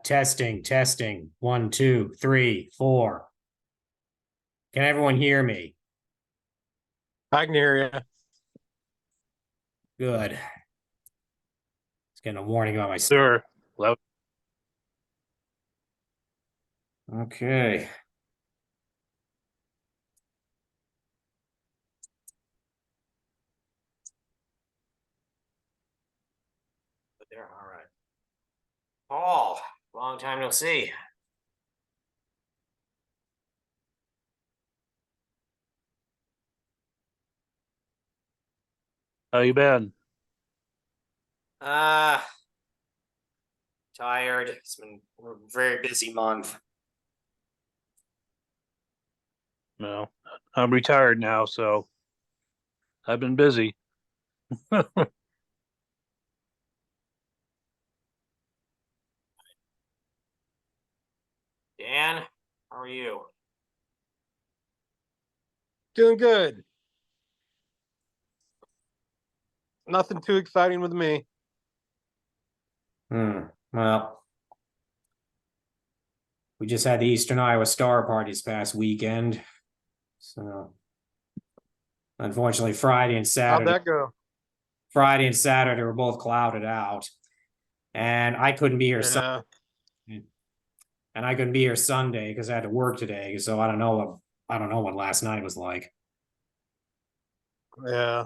Testing. 1, 2, 3, 4. Can everyone hear me? I can hear you. Good. It's getting a warning about my. Sure. Well, Okay. There, all right. Paul, long time no see. how you been? Tired. It's been a very busy month. No, I'm retired now, so I've been busy. Dan, how are you? Doing good. Nothing too exciting with me. Well, we just had the Eastern Iowa Star Party this past weekend. So, unfortunately, Friday and How'd Saturday. that go? Friday and Saturday were both clouded out, and I couldn't be here. Yeah. And I couldn't be here Sunday because I had to work today. So I don't know what last night was like. Yeah.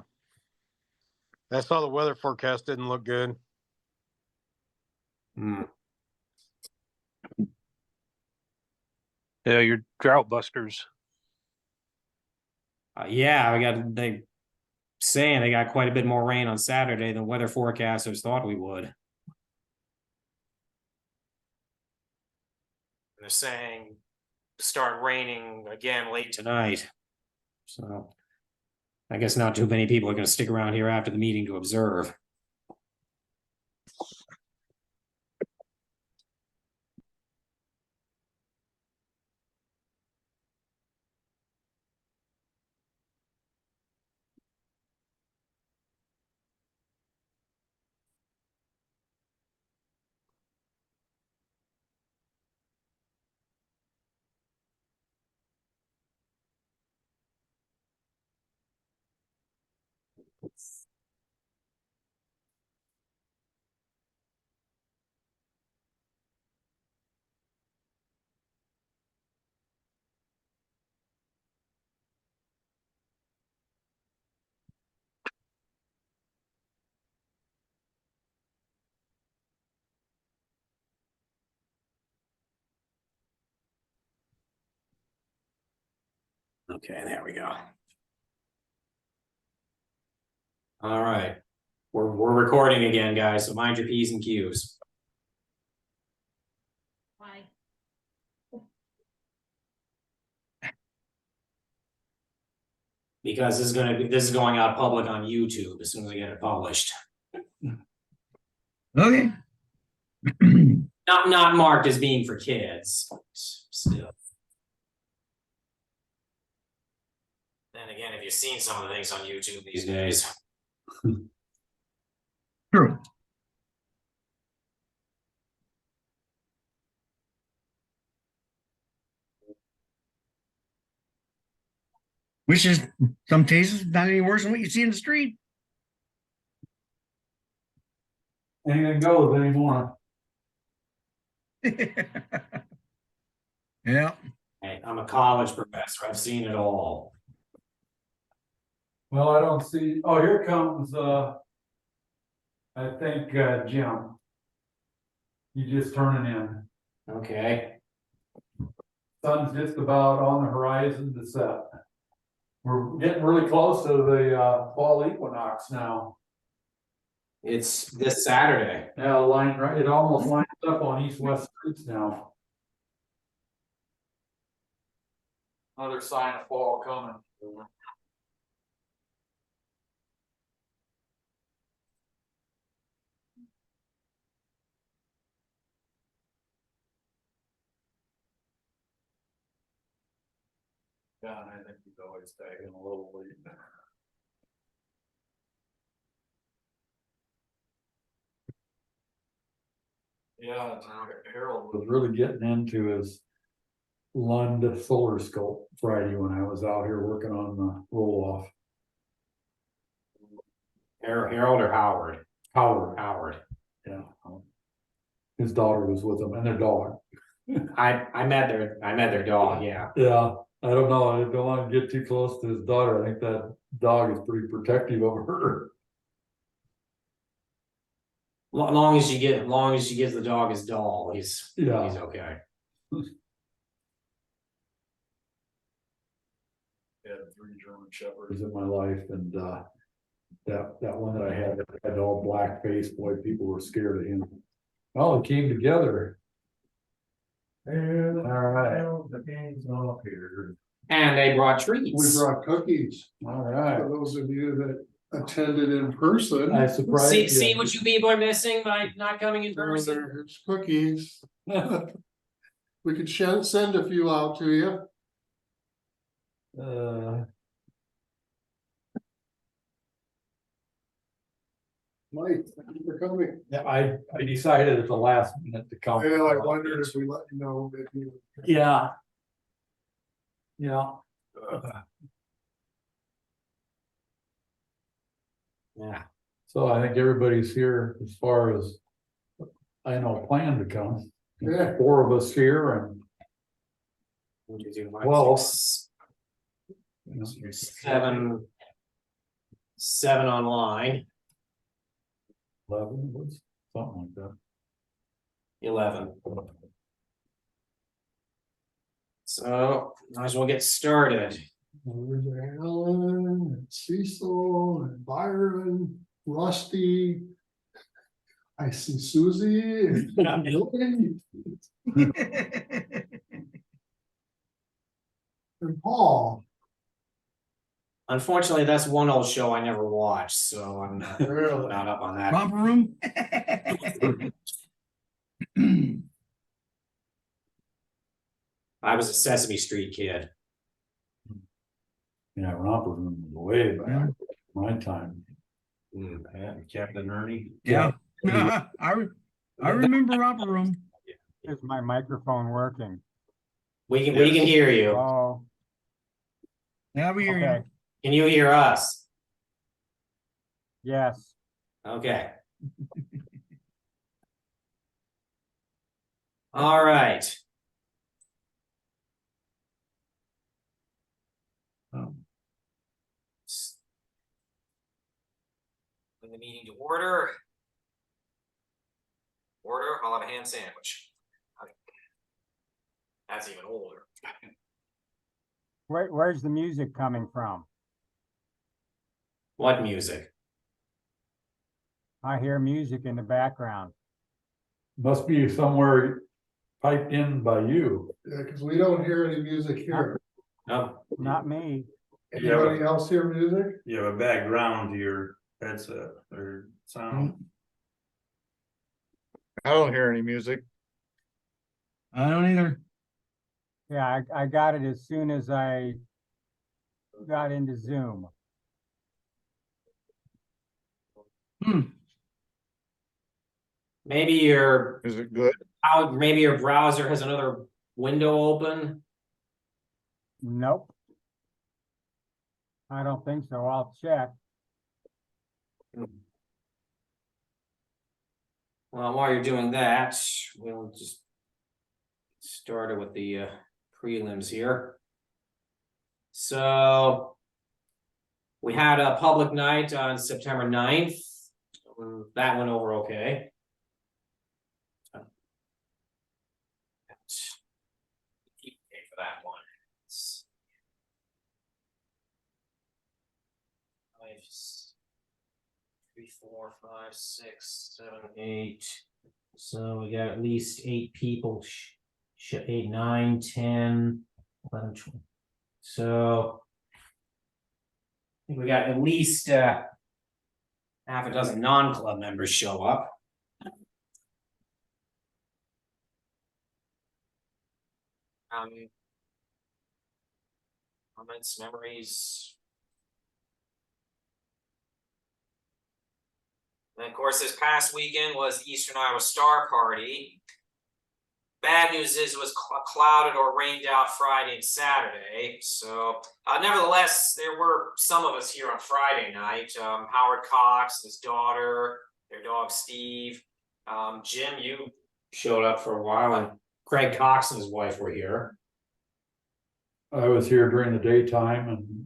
I saw the weather forecast didn't look good. Hmm. Yeah, you're drought busters. Yeah, they saying they got quite a bit more rain on Saturday than weather forecasters thought we would. They're saying start raining again late tonight. So I guess not too many people are going to stick around here after the meeting to observe. Okay, there we go. All right. We're recording again, guys, so mind your P's and Q's. Why? Because this is going out public on YouTube as soon as I get it published. Okay. Not marked as being for kids, but still. Then again, if you've seen some of the things on YouTube these days. True. Which is some cases not any worse than what you see in the street. Anything goes anymore. Yeah. Hey, I'm a college professor. I've seen it all. Well, I don't see, oh, here comes, I think, Jim. He's just turning in. Okay. Sun's just about on the horizon to set. We're getting really close to the fall equinox now. It's this Saturday. Yeah, it almost lines up on east-west streets now. Another sign of fall coming. Yeah, and I think he's always tagging a little late. Yeah, Harold was really getting into his Lund solar scope Friday when I was out here working on the roll off. Harold or Howard? Howard. Yeah. His daughter was with him and their dog. I met their dog, yeah. Yeah, I don't know. I don't want to get too close to his daughter. I think that dog is pretty protective of her. Long as she gives the dog his doll, he's Yeah. okay. Had 3 German shepherds in my life, and that one that I had all black face. Boy, people were scared of him. Well, it came together. All right. The game's off here. And they brought We treats. brought cookies All right. for those of you that attended in person. I surprised you. See what you people are missing by not coming in person. There's cookies. We could send a few out to you. Mike, thank you for coming. Yeah, I decided at the last minute to come. I wondered if we let you know if you. Yeah. Yeah. Yeah. So I think everybody's here as far as I know, plan to come. Yeah. 4 of us here and 1, 2, 3, 4, 5, Well, 6, you know, 7 online. 11, what's something like that. 11. So might as well get started. There's Alan and Cecil and Byron, Rusty. I see Susie and Milton and Paul. Unfortunately, that's one old show I never watched, so I'm Really? not up on that. Romper room? I was a Sesame Street kid. Yeah, romper room was way back, my time. Captain Ernie. Yeah. I remember romper room. Is my microphone working? We can hear you. Oh, Yeah, we hear you. okay, Can you hear us? yes. Okay. All right. Bring the meeting to order. I'll have a ham sandwich. That's even older. Where's the music coming from? What music? I hear music in the background. Must be somewhere piped in by you. Yeah, because we don't hear any music here. No. Not me. Anybody else hear music? You have a background to your headset or sound. I don't hear any music. I don't either. Yeah, I got it as soon as I got into Zoom. Maybe your Is it good? maybe your browser has another window open. Nope. I don't think so. I'll check. Well, while you're doing that, we'll just start with the prelims here. So we had a public night on September 9th. That went over okay. For that one. 3, 4, 5, 6, 7, 8. So we got at least 8 people. 8, 9, 10, 11, 12. So I think we got at least half a dozen non-club members show up. Comments, memories. And of course, this past weekend was the Eastern Iowa Star Party. Bad news is it was clouded or rained out Friday and Saturday. So, nevertheless, there were some of us here on Friday night. Howard Cox, his daughter, their dog Steve. Jim, you showed up for a while, and Craig Cox and his wife were here. I was here during the daytime and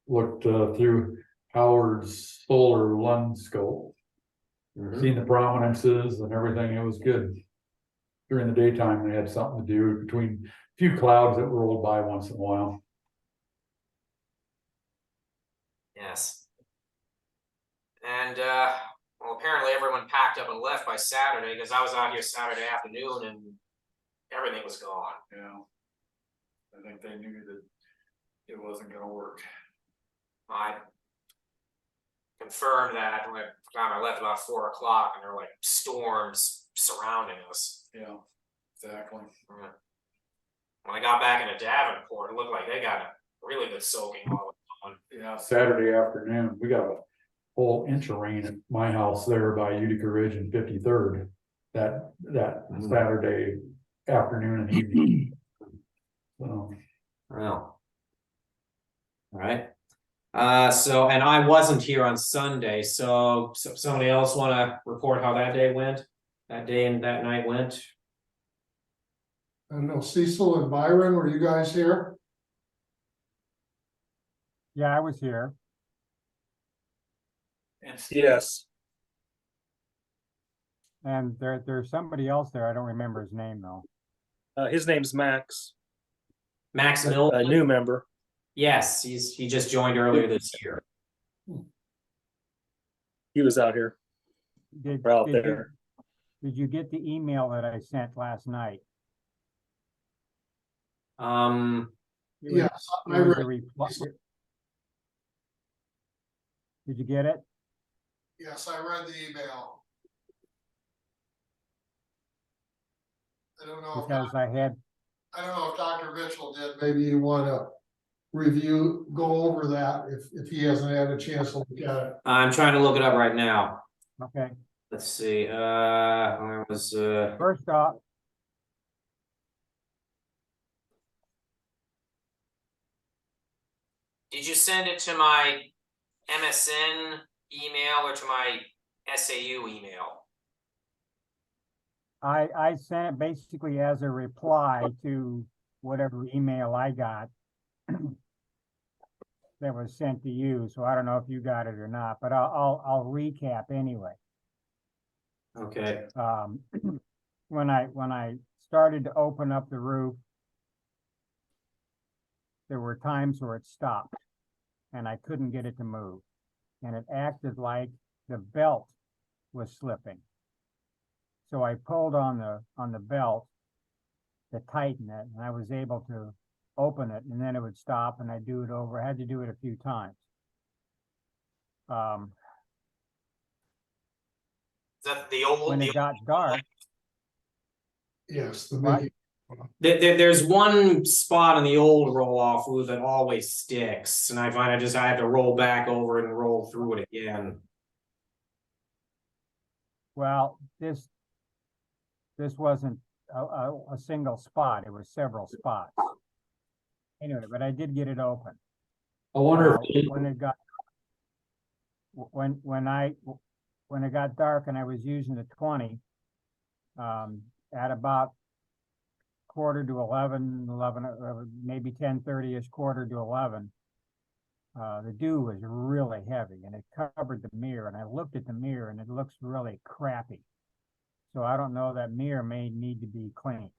looked through Howard's solar lens scope. Seen the prominences and everything. It was good. During the daytime, they had something to do between a few clouds that rolled by once in a while. Yes. And well, apparently everyone packed up and left by Saturday, because I was out here Saturday afternoon and everything was gone. Yeah. I think they knew that it wasn't gonna work. I confirmed that when I left about 4 o'clock, and there were like storms surrounding us. Yeah, exactly. When I got back into Davenport, it looked like they got a really good soaking while it was on. Yeah, Saturday afternoon, we got a whole inch of rain at my house there by Utica Ridge and 53rd. That Saturday afternoon and evening. So. Well. All right. So, and I wasn't here on Sunday, so somebody else want to report how that day went? That day and that night went? I don't know, Cecil and Byron, were you guys here? Yeah, I was here. Yes. And there's somebody else there. I don't remember his name though. His name's Max, Max a Milton? new member. Yes, he just joined earlier this year. He was out here. Did, We're out did you, there. did you get the email that I sent last night? It was- Yes, it I was a read, reply. Did you get it? yes, I read the email. I don't know if, Because I had, I don't know if Dr. Mitchell did, maybe you wanna go over that if he hasn't had a chance to look at it. I'm trying to look it up right now. okay, Let's see, where was, first off, did you send it to my MSN email or to my SAU email? I sent it basically as a reply to whatever email I got that was sent to you, so I don't know if you got it or not, but I'll recap anyway. Okay, When I started to open up the roof, there were times where it stopped and I couldn't get it to move. And it acted like the belt was slipping. So I pulled on the belt to tighten it, and I was able to open it, and then it would stop, and I'd do it over. I had to do it a few times. is that the old? When it got dark, Yes, the What? Mickey. There's one spot on the old roll-off roof that always sticks, and I find I have to roll back over it and roll through it again. well, this wasn't a single spot. It was several spots. Anyway, but I did get it open. I wonder When it got when it got dark and I was using the 20, at about 11, maybe 10:30ish, 11:45, the dew was really heavy and it covered the mirror, and I looked at the mirror and it looks really crappy. So I don't know, that mirror may need to be cleaned.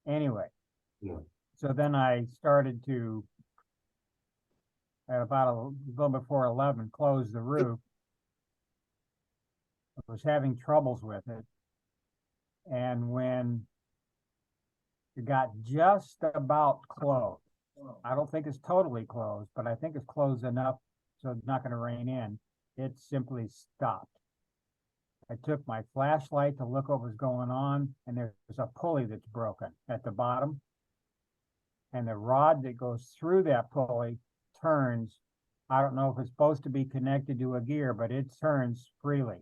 Anyway. Yeah. So then I started to, at about a little before 11, close the roof. I was having troubles with it. And when it got just about closed, I don't think it's totally closed, but I think it's closed enough so it's not going to rain in, it simply stopped. I took my flashlight to look what was going on, and there's a pulley that's broken at the bottom. And the rod that goes through that pulley turns I don't know if it's supposed to be connected to a gear, but it turns freely.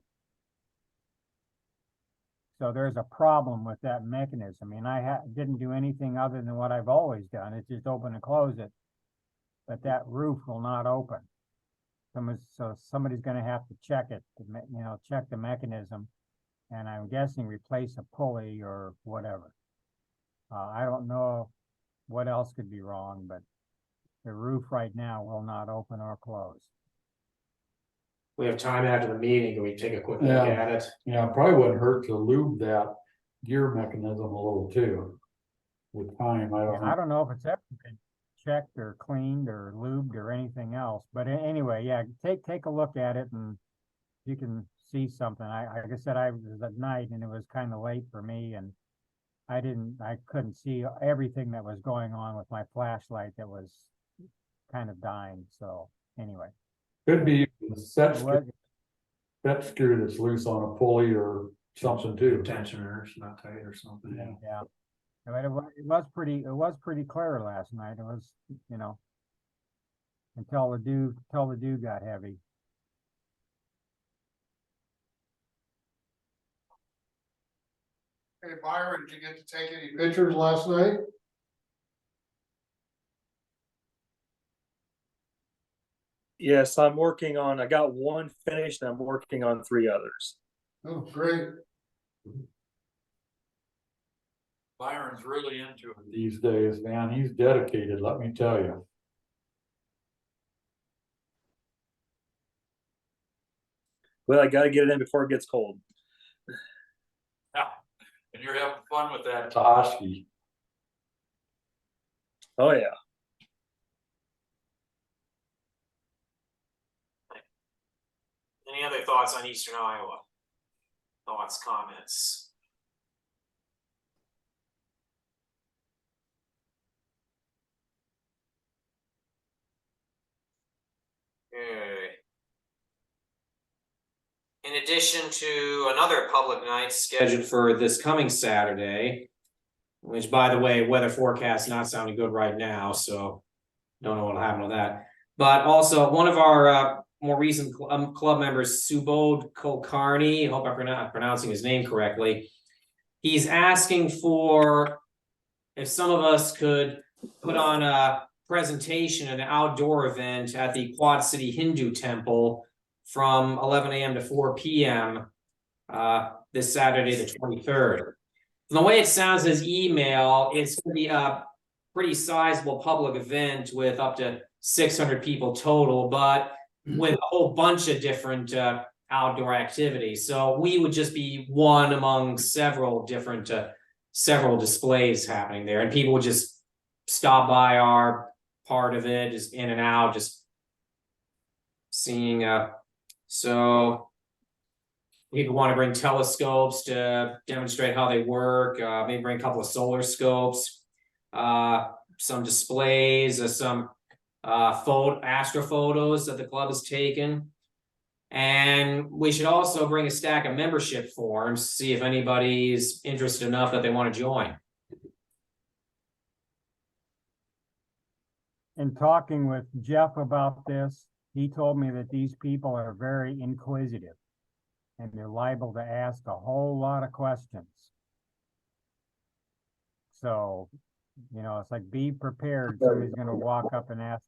So there's a problem with that mechanism. And I didn't do anything other than what I've always done. It's just open and close it. But that roof will not open. So somebody's gonna have to check it, check the mechanism. And I'm guessing replace a pulley or whatever. I don't know what else could be wrong, but the roof right now will not open or close. We have time after the meeting. Can we take a quick look Yeah. at it? Yeah, it probably wouldn't hurt to lube that gear mechanism a little too. With time, I don't I know. don't know if it's ever been checked or cleaned or lubed or anything else, but anyway, yeah, take a look at it and you can see something. Like I said, I was at night and it was kind of late for me and I couldn't see everything that was going on with my flashlight that was kind of dying. So anyway, Could be the set it was, screw that's loose on a pulley or something too. Tensioners not tight or something. yeah. But it was pretty clear last night. It was, until the dew got heavy. Hey, Byron, did you get to take any pictures last night? Yes, I got one finished and I'm working on 3 others. Oh, great. Byron's really into it these days, man. He's dedicated, let me tell you. Well, I gotta get it in before it gets cold. And you're having fun with that Toski. Oh yeah. Any other thoughts on Eastern Iowa? Thoughts, comments? Okay. In addition to another public night scheduled for this coming Saturday, which, by the way, weather forecast not sounding good right now, so don't know what'll happen with that. But also one of our more recent club members, Subodh Kulkarni, I hope I'm pronouncing his name correctly. He's asking for if some of us could put on a presentation, an outdoor event at the Quad City Hindu Temple from 11 a.m. to 4 p.m. This Saturday, the 23rd. From the way it sounds in his email, it's going to be a pretty sizable public event with up to 600 people total, but with a whole bunch of different outdoor activities. So we would just be one among several different several displays happening there, and people would just stop by our part of it, just in and out, just seeing. So people want to bring telescopes to demonstrate how they work. Maybe bring a couple of solar scopes, some displays, some astrophotos that the club has taken. And we should also bring a stack of membership forms, see if anybody's interested enough that they want to join. In talking with Jeff about this, he told me that these people are very inquisitive and they're liable to ask a whole lot of questions. So, it's like, be prepared. Somebody's going to walk up and ask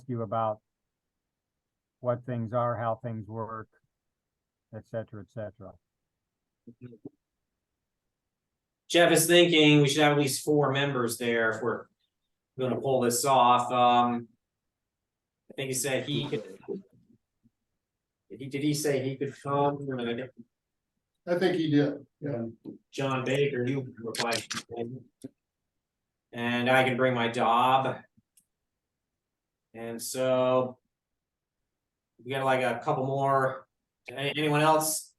you about what things are, how things work, et cetera, et cetera. Jeff is thinking we should have at least 4 members there if we're going to pull this off. I think he said he could. Did he say he could come? I think he did. Yeah. John Baker, you replied. And I can bring my dog. And so we got like a couple more. Anyone else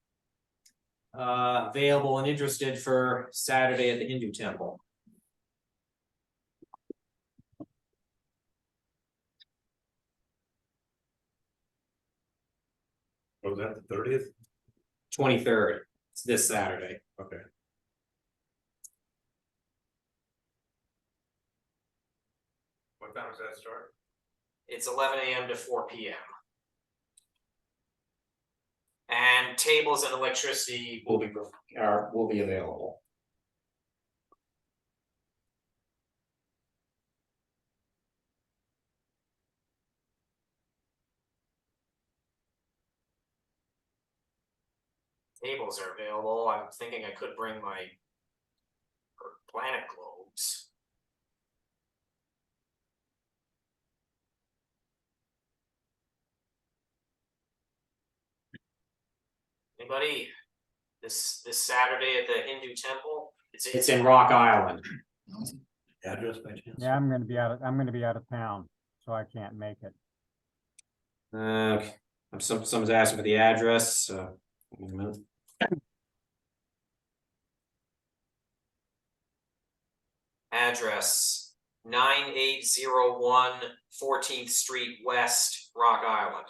available and interested for Saturday at the Hindu Temple? Was that the 30th? 23rd. It's this Saturday. Okay. What time does that start? It's 11 a.m. to 4 p.m. And tables and electricity will be available. Tables are available. I'm thinking I could bring my planet globes. Anybody? This Saturday at the Hindu temple? It's in Rock Island. Address by chance? Yeah, I'm gonna be out of town, so I can't make it. Someone's asking for the address. Wait a minute. Address 9801 14th Street West, Rock Island.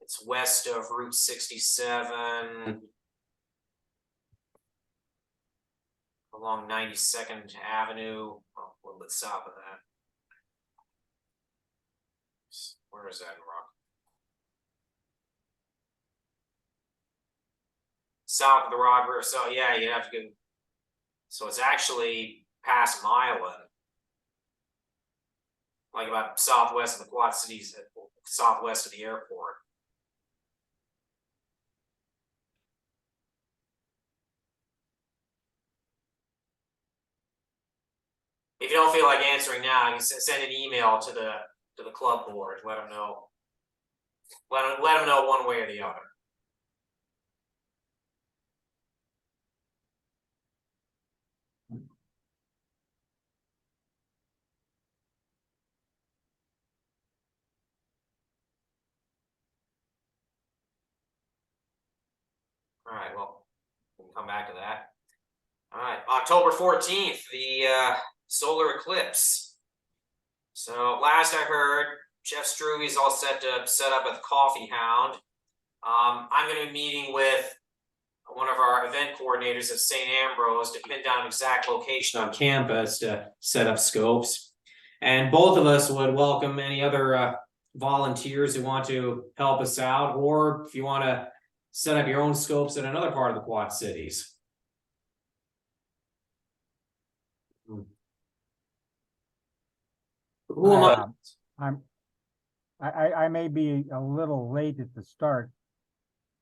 It's west of Route 67 along 92nd Avenue, a little bit south of that. Where is that in Rock? South of the Rock River. So yeah, you have to go. So it's actually past Milan, like about southwest of the Quad Cities, southwest of the airport. If you don't feel like answering now, you can send an email to the club board. Let them know. Let them know one way or the other. All right, well, we'll come back to that. All right, October 14th, the solar eclipse. So last I heard, Jeff Struve's all set up at the Coffee Hound. I'm going to be meeting with one of our event coordinators at St. Ambrose to pin down exact location on campus to set up scopes. And both of us would welcome any other volunteers who want to help us out, or if you want to set up your own scopes in another part of the Quad Cities. Who am I may be a little late at the start,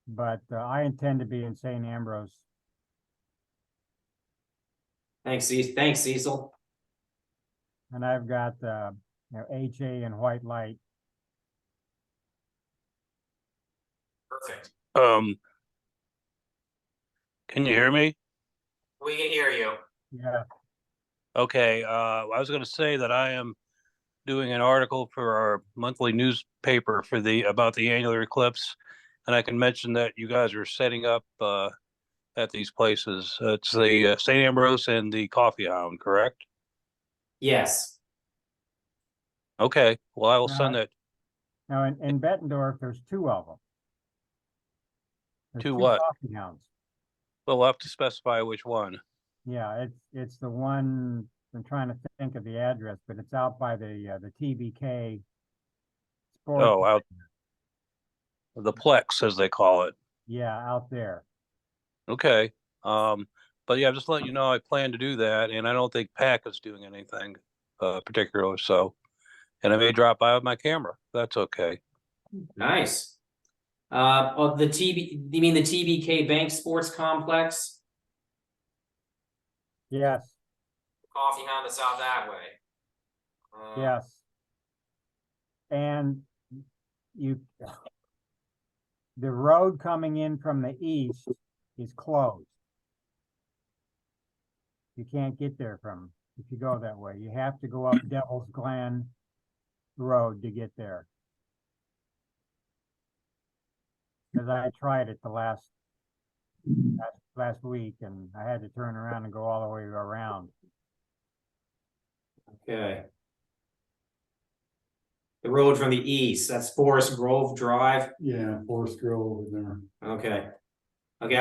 but I intend to be in St. Ambrose. Thanks, Cecil. And I've got HA and white light. Perfect. Can you hear me? We can hear you. Yeah. Okay, I was going to say that I am doing an article for our monthly newspaper about the annular eclipse, and I can mention that you guys are setting up at these places. It's the St. Ambrose and the Coffee Hound, correct? Yes. Okay, well, I will send that. Now in Bettendorf, there's two of them. There's Two two what? Coffee Hounds. Well, we'll have to specify which one. Yeah, it's the one. I'm trying to think of the address, but it's out by the TBK Sport. Oh, out the Plex, as they call it. Yeah, out there. Okay. But yeah, just letting you know I plan to do that, and I don't think PAC is doing anything particular. So, and I may drop by with my camera. That's okay. Nice. You mean the TBK Bank Sports Complex? Yes. Coffee Hound that's out that way. Yes. And the road coming in from the east is closed. You can't get there if you go that way. You have to go up Devil's Glen Road to get there. Because I tried it the last week, and I had to turn around and go all the way around. Okay. The road from the east, that's Forest Grove Drive. Yeah, Forest Grove over there. Okay. Okay,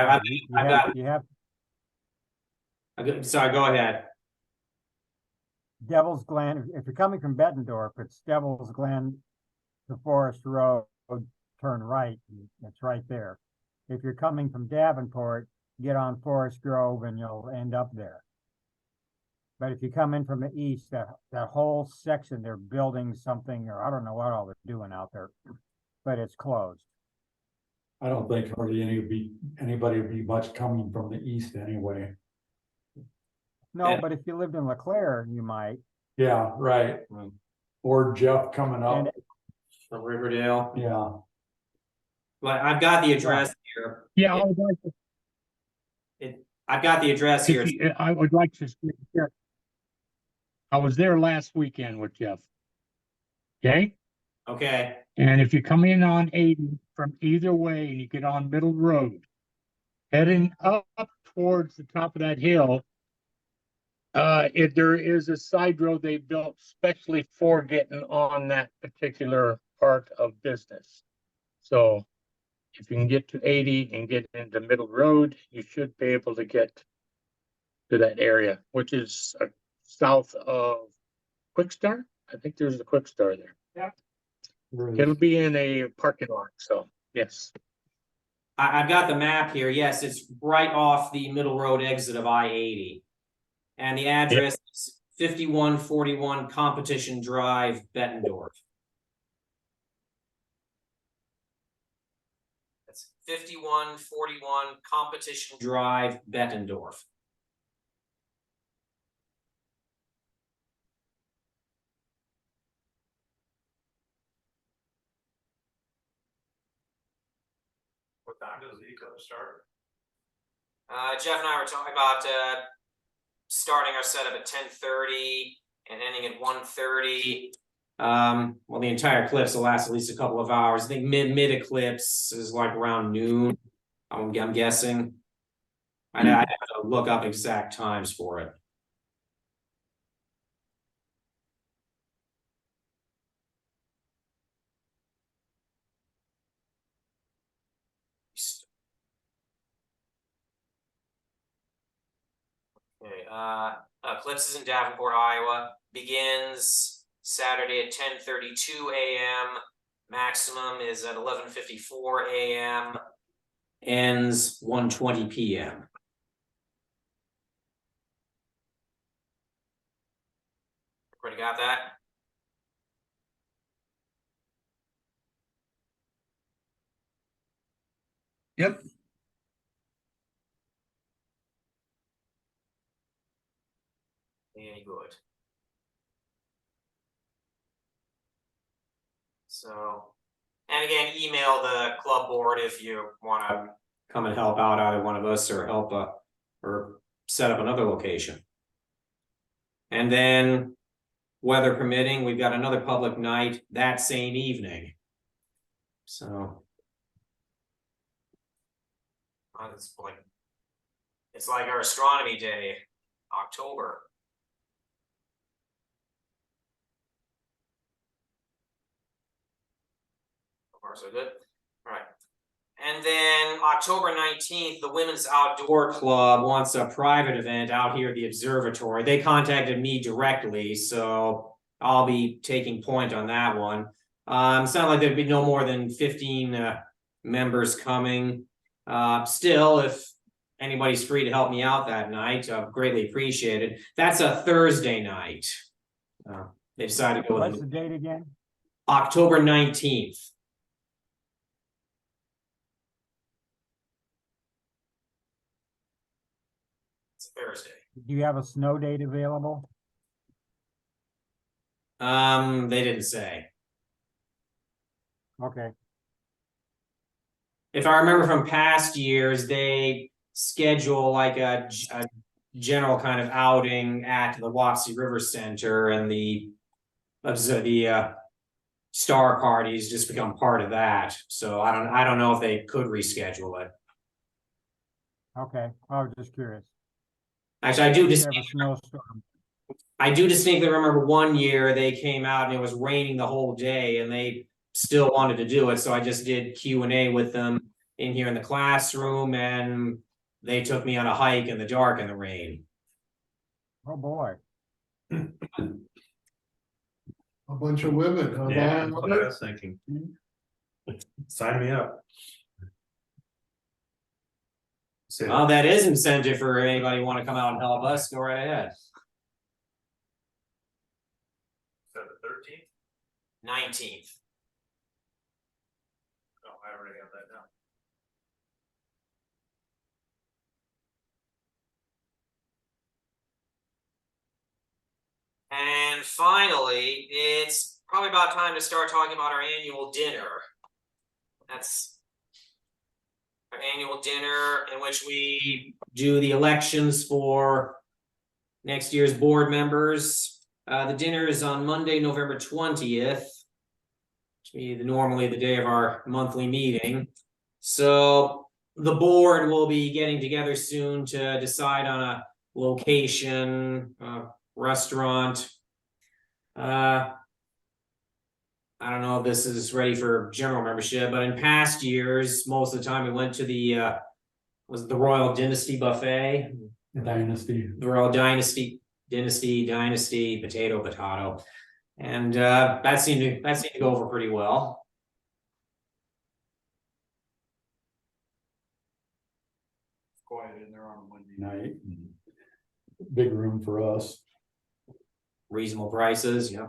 sorry, go ahead. Devil's Glen, if you're coming from Bettendorf, it's Devil's Glen to Forest Road, turn right, it's right there. If you're coming from Davenport, get on Forest Grove and you'll end up there. But if you come in from the east, that whole section, they're building something, or I don't know what all they're doing out there, but it's closed. I don't think hardly anybody would be much coming from the east anyway. No, Yeah. but if you lived in LeClaire, you might. Yeah, right. Or Jeff coming up, And From Riverdale. yeah. But I've got the address here. Yeah, I would like to, I've got the address here. I would like to. I was there last weekend with Jeff. Okay, Okay, and if you come in on 80 from either way and you get on Middle Road, heading up towards the top of that hill, there is a side road they built specially for getting on that particular part of business. So if you can get to 80 and get into Middle Road, you should be able to get to that area, which is south of Quick Star. I think there's a Quick Star there. There It'll is. be in a parking lot, so yes. I've got the map here. Yes, it's right off the Middle Road exit of I-80. And the address is 5141 Competition Drive, Bettendorf. That's 5141 Competition Drive, Bettendorf. What time does the eco start? Jeff and I were talking about starting our setup at 10:30 and ending at 1:30. Well, the entire eclipse will last at least a couple of hours. I think mid eclipse is like around noon. I'm guessing. I'd have to look up exact times for it. Okay, eclipse is in Davenport, Iowa. Begins Saturday at 10:32 a.m. Maximum is at 11:54 a.m. Ends 1:20 p.m. Everybody got that? Yep. Any good. So, and again, email the club board if you want to come and help out either one of us or help or set up another location. And then, weather permitting, we've got another public night that same evening. So, it's like our astronomy day, October. So good. All right. And then October 19th, the Women's Outdoor Club wants a private event out here at the observatory. They contacted me directly, so I'll be taking point on that one. It's not like there'd be no more than 15 members coming. Still, if anybody's free to help me out that night, I'd greatly appreciate it. That's a Thursday night. They decided to go with what's the date again? October 19th. Thursday. Do you have a snow date available? They didn't say. Okay. If I remember from past years, they schedule like a general kind of outing at the Wapsie River Center, and the star parties just become part of that. So I don't know if they could reschedule it. Okay, I was just curious. Actually, I do distinctly remember one year they came out and it was raining the whole day and they still wanted to do it. So I just did Q&A with them in here in the classroom, and they took me on a hike in the dark and the rain. Oh, boy. A bunch of women, huh? Yeah, that's what I was thinking. Sign me up. So, Well, that is incentive for anybody who want to come out and help us, go right ahead. the 13th? 19th. Oh, I already have that down. And finally, it's probably about time to start talking about our annual dinner. That's our annual dinner in which we do the elections for next year's board members. The dinner is on Monday, November 20th, which is normally the day of our monthly meeting. So the board will be getting together soon to decide on a location, restaurant. I don't know if this is ready for general membership, but in past years, most of the time we went to the was the Royal Dynasty Buffet. Dynasty. The Royal Dynasty, potato. And that seemed to go over pretty well. Quiet in there on Monday night. Big room for us. Reasonable prices, yeah.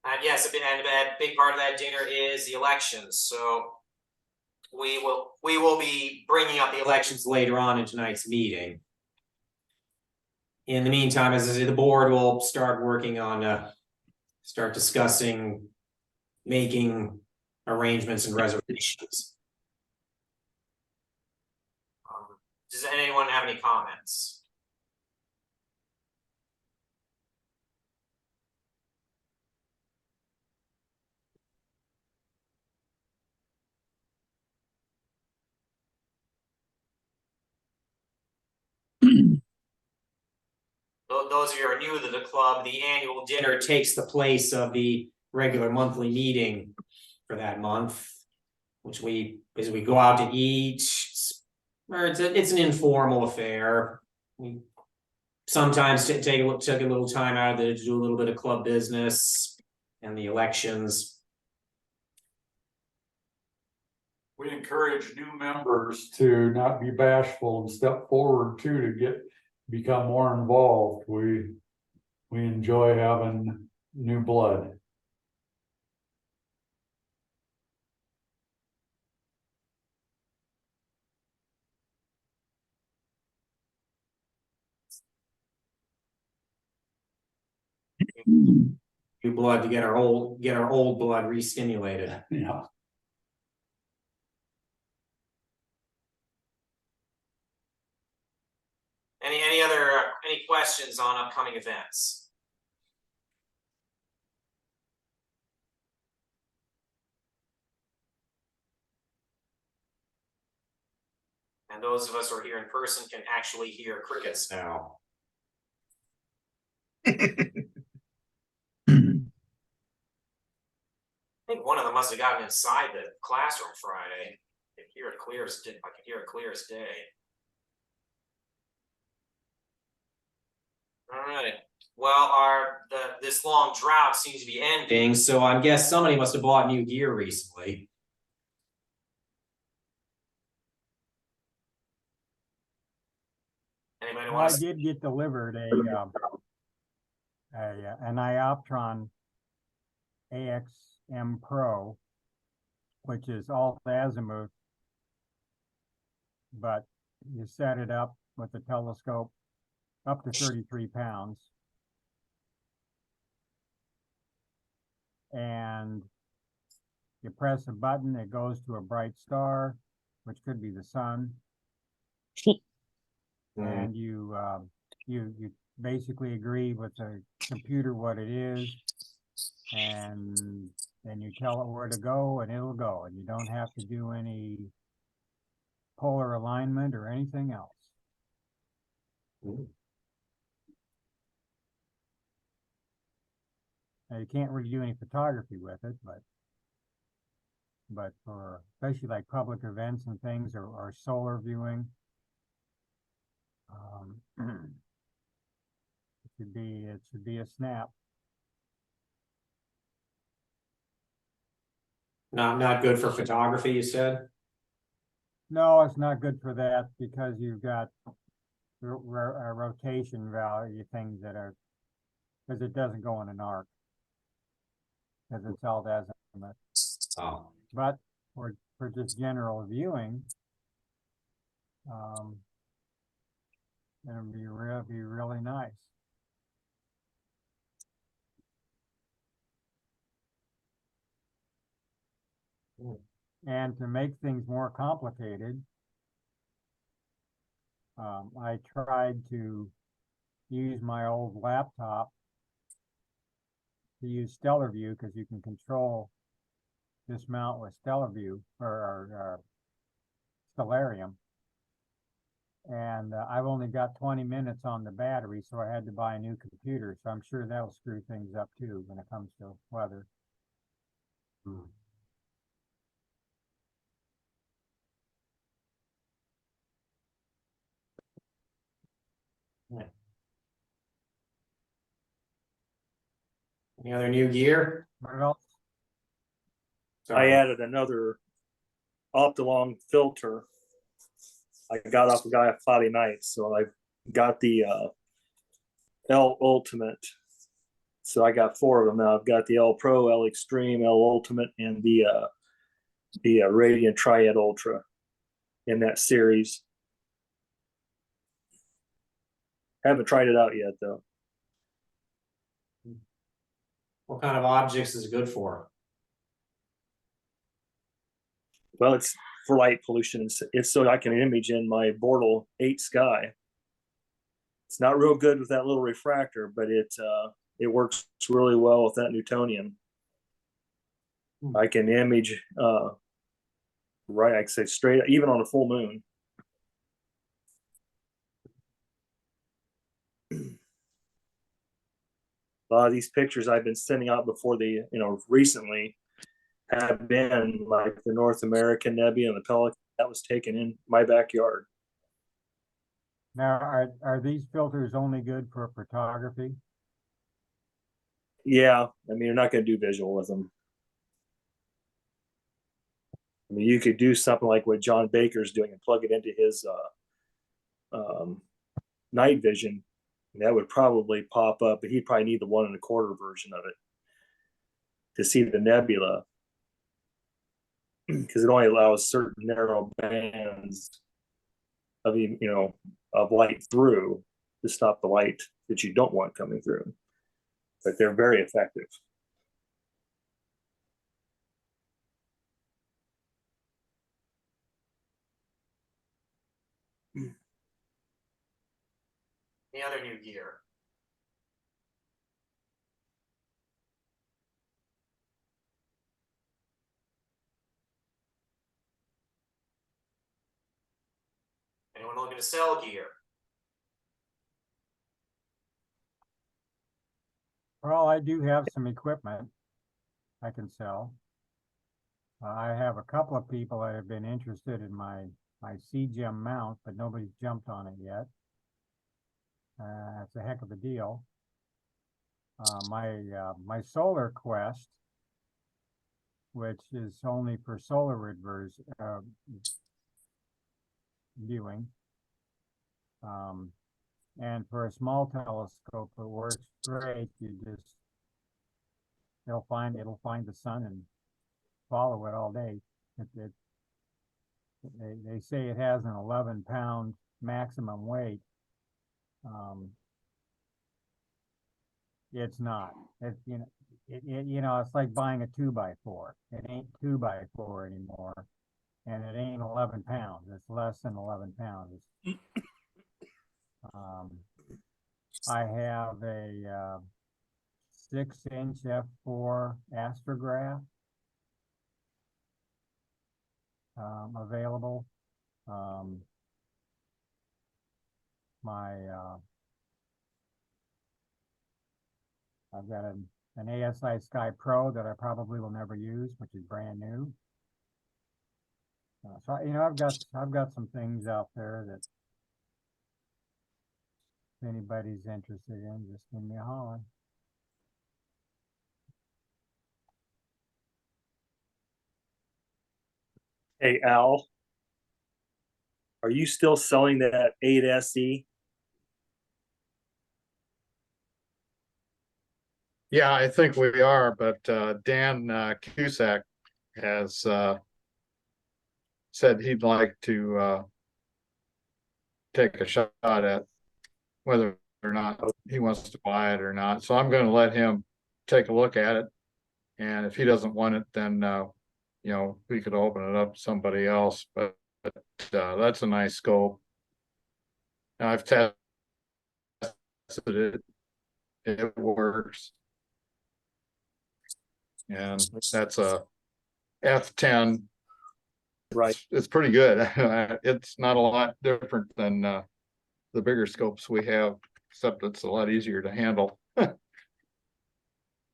And yes, and a big part of that dinner is the elections. So we will be bringing up the elections later on in tonight's meeting. In the meantime, as I say, the board will start working on start discussing making arrangements and reservations. Does anyone have any comments? Those of you who are new to the club, the annual dinner takes the place of the regular monthly meeting for that month, which we go out to eat, or it's an informal affair. We sometimes took a little time out of it to do a little bit of club business and the elections. We encourage new members to not be bashful and step forward too, to become more involved. We enjoy having new blood. New blood to get our old blood re-stimulated. Yeah. Any questions on upcoming events? And those of us who are here in person can actually hear crickets now. I think one of them must have gotten inside the classroom Friday. I could hear it clear as day. All right. Well, this long drought seems to be ending, so I guess somebody must have bought new gear recently. Anybody Well, want I to? did get delivered an Ioptron AXM Pro, which is alt azimuth, but you set it up with the telescope up to 33 pounds. And you press a button, it goes to a bright star, which could be the sun. And you basically agree with the computer what it is, and then you tell it where to go and it'll go, and you don't have to do any polar alignment or anything else. Now, you can't really do any photography with it, but for especially like public events and things or solar viewing, it should be a snap. Not good for photography, you said? No, it's not good for that because you've got rotation value things that are, because it doesn't go in an arc. Because it's held azimuth. Oh. But for just general viewing, it'll be really nice. And to make things more complicated, I tried to use my old laptop to use Stellar View because you can control this mount with Stellar View or Stellarium. And I've only got 20 minutes on the battery, so I had to buy a new computer. So I'm sure that'll screw things up too when it comes to weather. Any other new gear? What else? I added another Optilong filter. I got off a guy at Friday night, so I've got the L Ultimate. So I got 4 of them now. I've got the L Pro, L Extreme, L Ultimate, and the Radiant Triad Ultra in that series. Haven't tried it out yet though. What kind of objects is it good for? Well, it's for light pollution. It's so I can image in my Bortle 8 sky. It's not real good with that little refractor, but it works really well with that Newtonian. I can image right, I can say straight, even on a full moon. A lot of these pictures I've been sending out before recently have been like the North American Nebula and the Pelican that was taken in my backyard. Now, are these filters only good for photography? Yeah, I mean, you're not going to do visual with them. I mean, you could do something like what John Baker's doing and plug it into his night vision. And that would probably pop up, but he'd probably need the 1 1/4 version of it to see the nebula, because it only allows certain narrow bands of of light through to stop the light that you don't want coming through. But they're very effective. Any other new gear? Anyone looking to sell gear? Well, I do have some equipment I can sell. I have a couple of people that have been interested in my C-Gem mount, but nobody's jumped on it yet. It's a heck of a deal. My Solar Quest, which is only for solar viewing, and for a small telescope, it works great. It'll find the sun and follow it all day. They say it has an 11-pound maximum weight. It's not. It's like buying a 2x4. It ain't 2x4 anymore, and it ain't 11 pounds. It's less than 11 pounds. I have a 6-inch f4 astrograph available. I've got an ASI Sky Pro that I probably will never use, which is brand new. So, I've got some things out there that if anybody's interested in, just give me a holler. Hey, Al, are you still selling that 8SE? Yeah, I think we are, but Dan Cusack has said he'd like to take a shot at whether or not he wants to buy it or not. So I'm going to let him take a look at it. And if he doesn't want it, then we could open it up to somebody else. But that's a nice scope. I've tested it. It works. And that's a F10. Right. It's pretty good. It's not a lot different than the bigger scopes we have, except it's a lot easier to handle.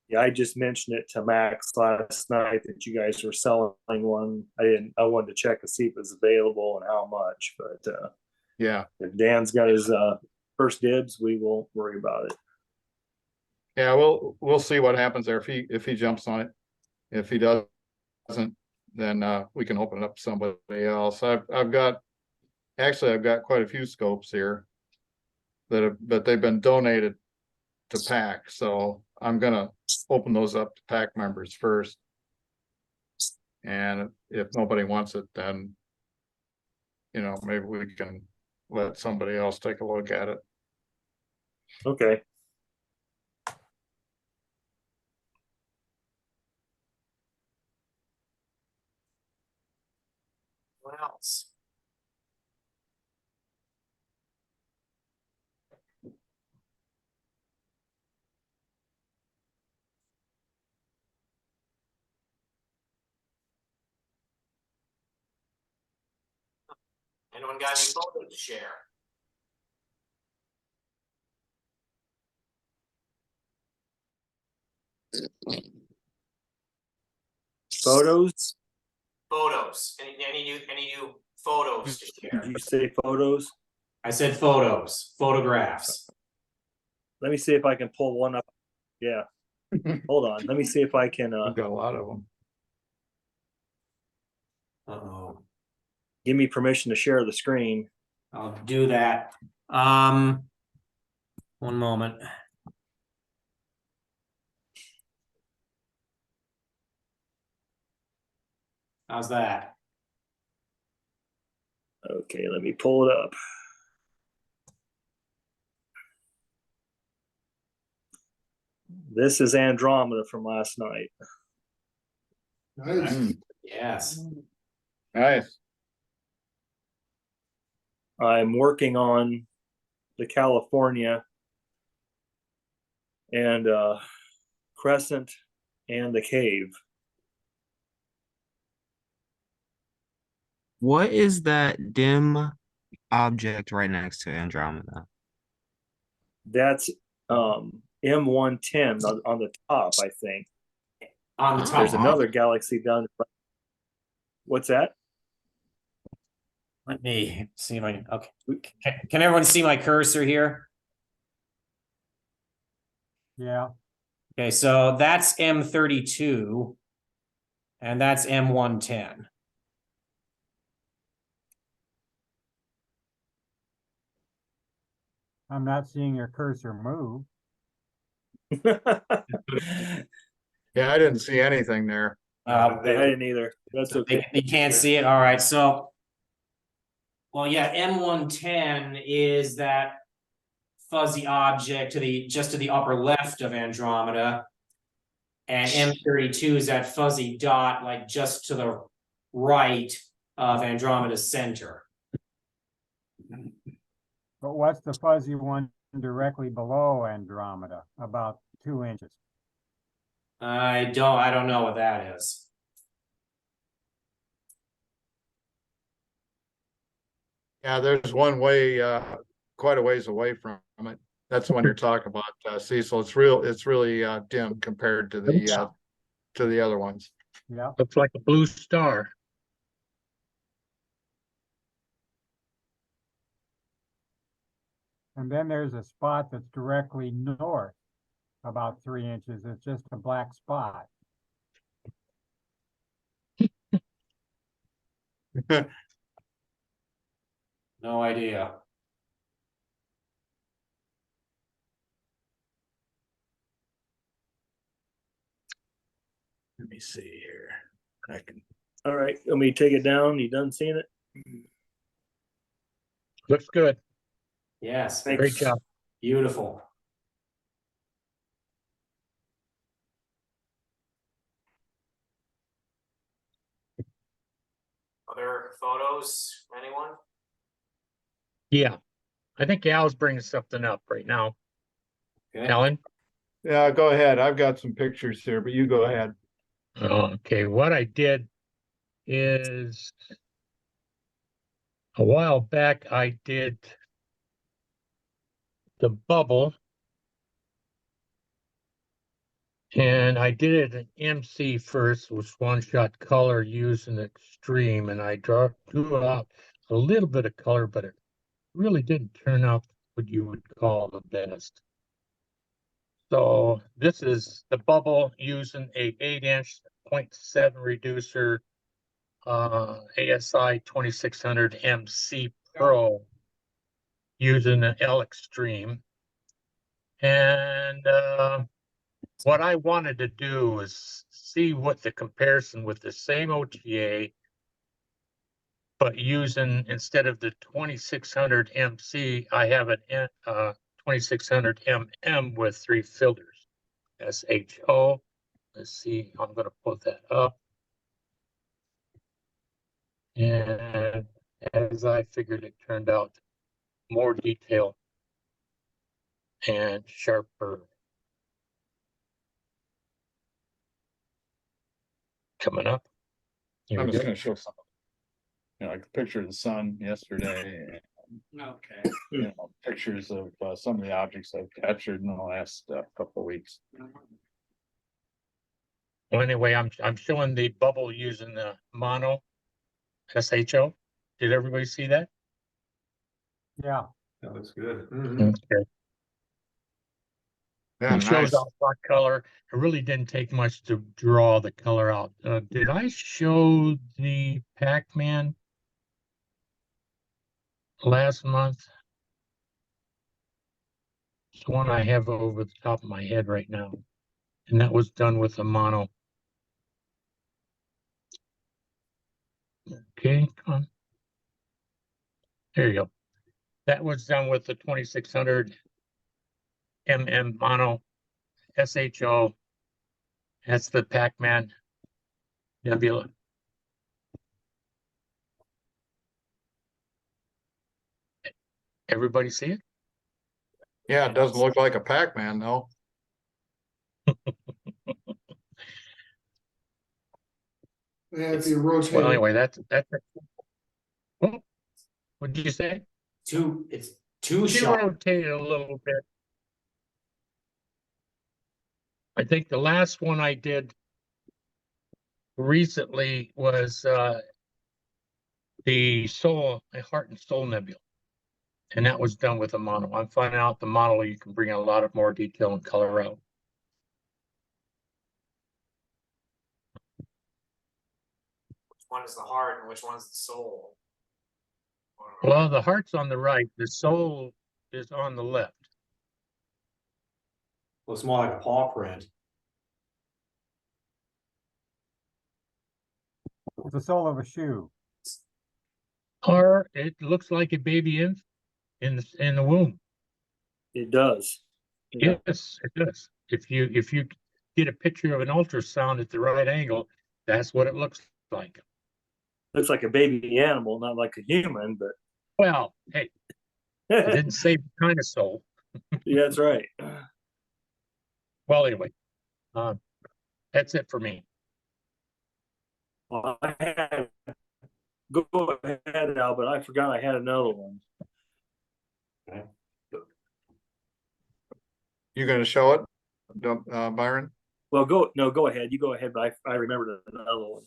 Yeah, I just mentioned it to Max last night that you guys were selling one. I wanted to check to see if it was available and how much, but Yeah. if Dan's got his first dibs, we won't worry about it. Yeah, we'll see what happens there if he jumps on it. If he doesn't, then we can open it up to somebody else. I've got quite a few scopes here but they've been donated to PAC, so I'm gonna open those up to PAC members first. And if nobody wants it, then maybe we can let somebody else take a look at it. Okay. What else? Anyone got any photos to share? Photos? Photos. Any new photos to share? Did you say photos? I said photos, photographs. Let me see if I can pull one up. Yeah. Hold on. Let me see if I can We've got a lot of them. Uh-oh. give me permission to share the screen. I'll do that. One moment. How's that? Okay, let me pull it up. This is Andromeda from last night. Nice. Yes. Nice. I'm working on the California and Crescent and the Cave. What is that dim object right next to Andromeda? That's M110 on the top, I think. On the top. There's another galaxy down. What's that? Let me see my. Okay. Can everyone see my cursor here? Yeah. Okay, so that's M32, and that's M110. I'm not seeing your cursor move. Yeah, I didn't see anything there. I didn't either. That's okay. They can't see it. All right, so. Well, yeah, M110 is that fuzzy object just to the upper left of Andromeda. And M32 is that fuzzy dot, like just to the right of Andromeda's center. But what's the fuzzy one directly below Andromeda? About 2 inches. I don't know what that is. Yeah, there's one way, quite a ways away from it. That's the one you're talking about, Cecil. It's really dim compared to the other ones. Yeah, Looks like a blue star. and then there's a spot that's directly north, about 3 inches. It's just a black spot. No idea. Let me see here. I can. All right, let me take it down. You done seeing it? Looks good. Yes. Great job. Beautiful. Other photos, anyone? Yeah. I think Al's bringing something up right now. Okay. Alan? Yeah, go ahead. I've got some pictures here, but you go ahead. Okay, what I did is a while back, I did the bubble. And I did it in MC first, was one-shot color using extreme, and I drew out a little bit of color, but it really didn't turn out what you would call the best. So this is the bubble using a 8-inch 0.7 reducer, ASI 2600 MC Pro using an L Extreme. And what I wanted to do was see what the comparison with the same OTA, but using, instead of the 2600 MC, I have an 2600 MM with 3 filters, SHO. Let's see, I'm going to put that up. And as I figured, it turned out more detail and sharper. Coming up. Here I'm we just go. going to show some. Like a picture of the sun yesterday. Okay. Pictures of some of the objects I've captured in the last couple of weeks. Well, anyway, I'm showing the bubble using the mono SHO. Did everybody see that? Yeah, That looks good. Okay. Yeah, It shows nice. out what color. It really didn't take much to draw the color out. Did I show the Pac-Man last month? It's one I have over the top of my head right now. And that was done with a mono. Okay, come on. There you go. That was done with the 2600 MM mono SHO. That's the Pac-Man nebula. Everybody see it? Yeah, it doesn't look like a Pac-Man though. Yeah, if you rotate Well, it, anyway, that's it. Oh, what did you say? It's too She sharp. rotated a little bit. I think the last one I did recently was the Heart and Soul Nebula. And that was done with a mono. I'm finding out the mono you can bring in a lot of more detail and color out. Which one is the heart and which one's the soul? Well, the heart's on the right, the soul is on the left. Looks more like a paw print. it's the sole of a shoe. Or it looks like a baby in the womb. It does. Yeah. Yes, it does. If you get a picture of an ultrasound at the right angle, that's what it looks like. Looks like a baby animal, not like a human, but Well, hey, it didn't say the kind of soul. yeah, that's right. Well, anyway, that's it for me. Well, go ahead, Al, but I forgot I had another one. You gonna show it, Byron? Well, go ahead. You go ahead, but I remembered another one.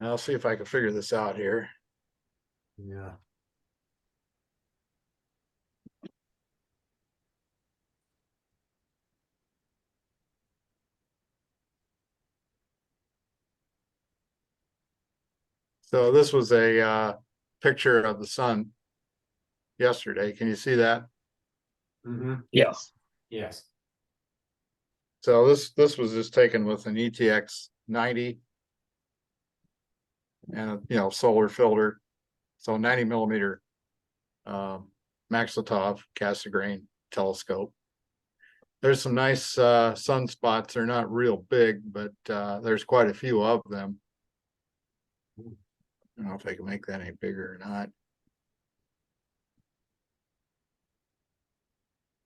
I'll see if I can figure this out here. Yeah. So this was a picture of the sun yesterday. Can you see that? Mm-hmm. Yes. Yes. So this was just taken with an ETX 90 and a solar filter. So 90 millimeter Maxwell Cassegrain telescope. There's some nice sunspots. They're not real big, but there's quite a few of them. I don't know if I can make that any bigger or not.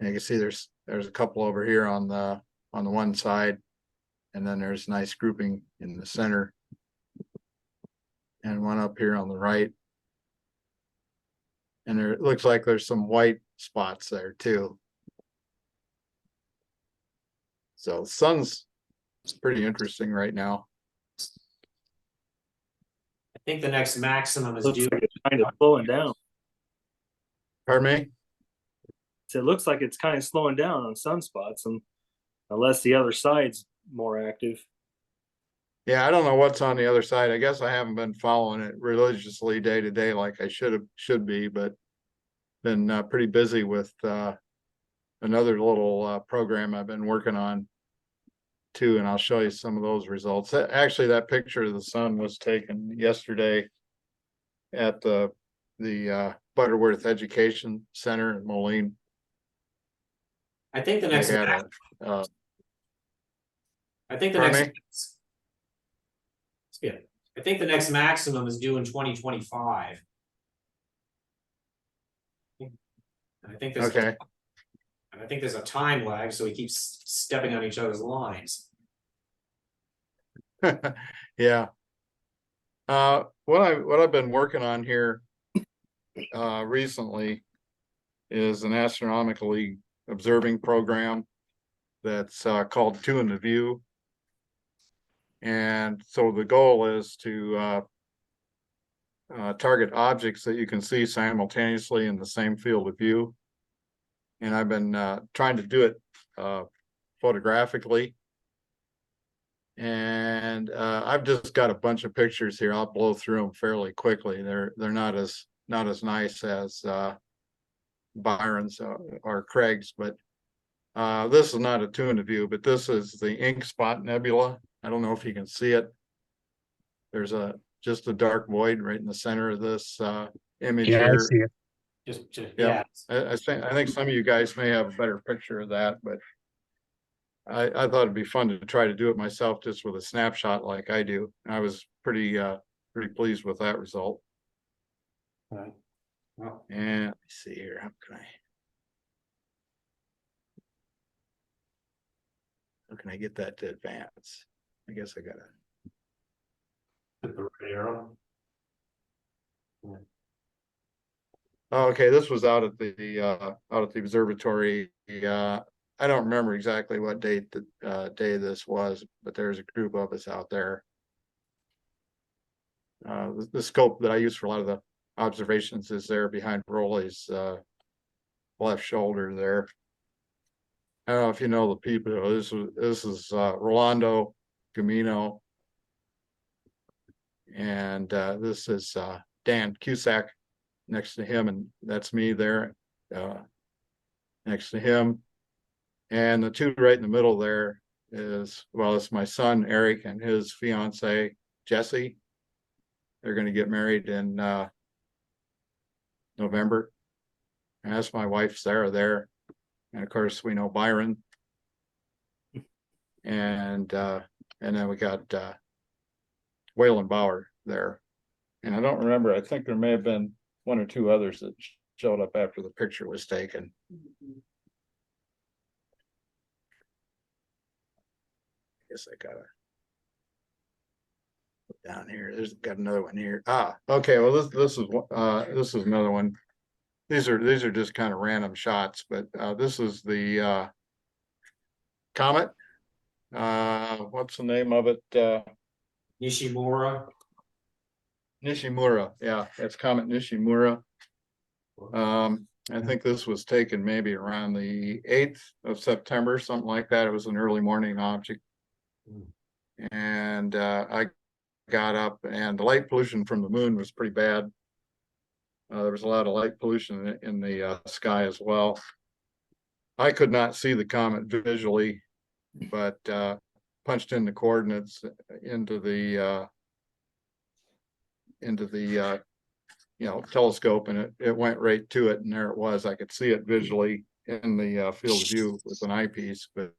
And you can see there's a couple over here on the one side, and then there's nice grouping in the center, and one up here on the right. And it looks like there's some white spots there too. So the sun's pretty interesting right now. I think the next maximum is Looks due. like it's kind of slowing down. Pardon me? So it looks like it's kind of slowing down on sunspots, and unless the other side's more active. Yeah, I don't know what's on the other side. I guess I haven't been following it religiously day to day like I should be, but been pretty busy with another little program I've been working on too, and I'll show you some of those results. Actually, that picture of the sun was taken yesterday at the Butterworth Education Center in Moline. I think the They next. had I think the pardon next. Yeah, I think the next maximum is due in 2025. I think there's okay. and I think there's a time lag, so he keeps stepping on each other's lines. Yeah. What I've been working on here recently is an astronomically observing program that's called Two in the View. And so the goal is to target objects that you can see simultaneously in the same field of view. And I've been trying to do it photographically. And I've just got a bunch of pictures here. I'll blow through them fairly quickly. They're not as nice as Byron's or Craig's, but this is not a two in the view, but this is the Ink Spot Nebula. I don't know if you can see it. There's just a dark void right in the center of this image Yeah, I here. see it. Yeah. I think some of you guys may have a better picture of that, but I thought it'd be fun to try to do it myself just with a snapshot like I do. And I was pretty pleased with that result. Right. Well, And let me see here. How can I get that to advance? I guess I gotta. Hit the right arrow. Oh, okay, this was out at the observatory. I don't remember exactly what day this was, but there's a group of us out there. The scope that I use for a lot of the observations is there behind Rolly's left shoulder there. I don't know if you know the people. This is Rolando Gamino, and this is Dan Cusack next to him, and that's me there next to him. And the two right in the middle there it's my son Eric and his fiance Jessie. They're going to get married in November. And that's my wife Sarah there. And of course we know Byron. And then we got Waylon Bauer there. And I don't remember, I think there may have been one or two others that showed up after the picture was taken. Guess I gotta put down here. There's got another one here. Ah, okay. Well, this is another one. These are just kind of random shots, but this is the comet. What's the name of it? Nishimura. Nishimura. Yeah, it's Comet Nishimura. I think this was taken maybe around the 8th of September, something like that. It was an early morning object. And I got up, and the light pollution from the moon was pretty bad. There was a lot of light pollution in the sky as well. I could not see the comet visually, but punched in the coordinates into the telescope, and it went right to it, and there it was. I could see it visually in the field of view with an eyepiece, but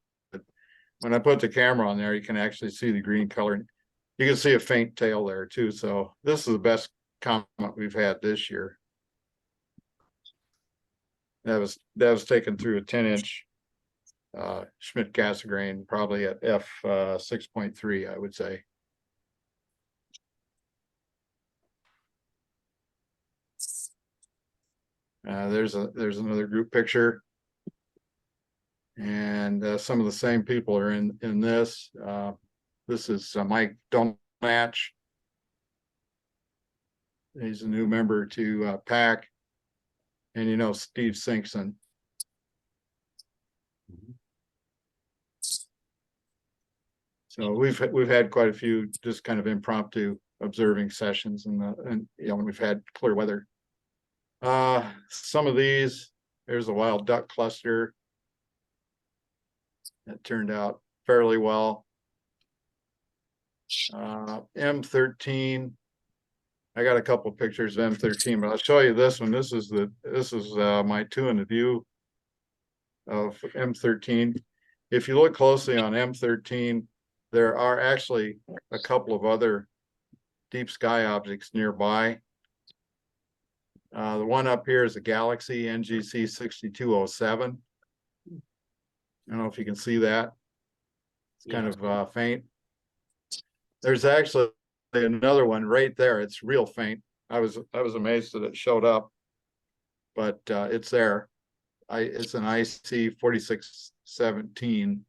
when I put the camera on there, you can actually see the green color. You can see a faint tail there too. So this is the best comet we've had this year. That was taken through a 10-inch Schmidt-Cassegrain, probably at f 6.3, I would say. There's another group picture, and some of the same people are in this. This is Mike Donatch. He's a new member to PAC, and Steve Sinkson. So we've had quite a few just kind of impromptu observing sessions, and we've had clear weather. Some of these, there's a wild duck cluster that turned out fairly well. M13, I got a couple of pictures of M13, but I'll show you this one. This is my 2 in the view of M13. If you look closely on M13, there are actually a couple of other deep sky objects nearby. The one up here is a galaxy, NGC 6207. I don't know if you can see that. It's kind of faint. There's actually another one right there. It's real faint. I was amazed that it showed up, but it's there. It's an IC 4617.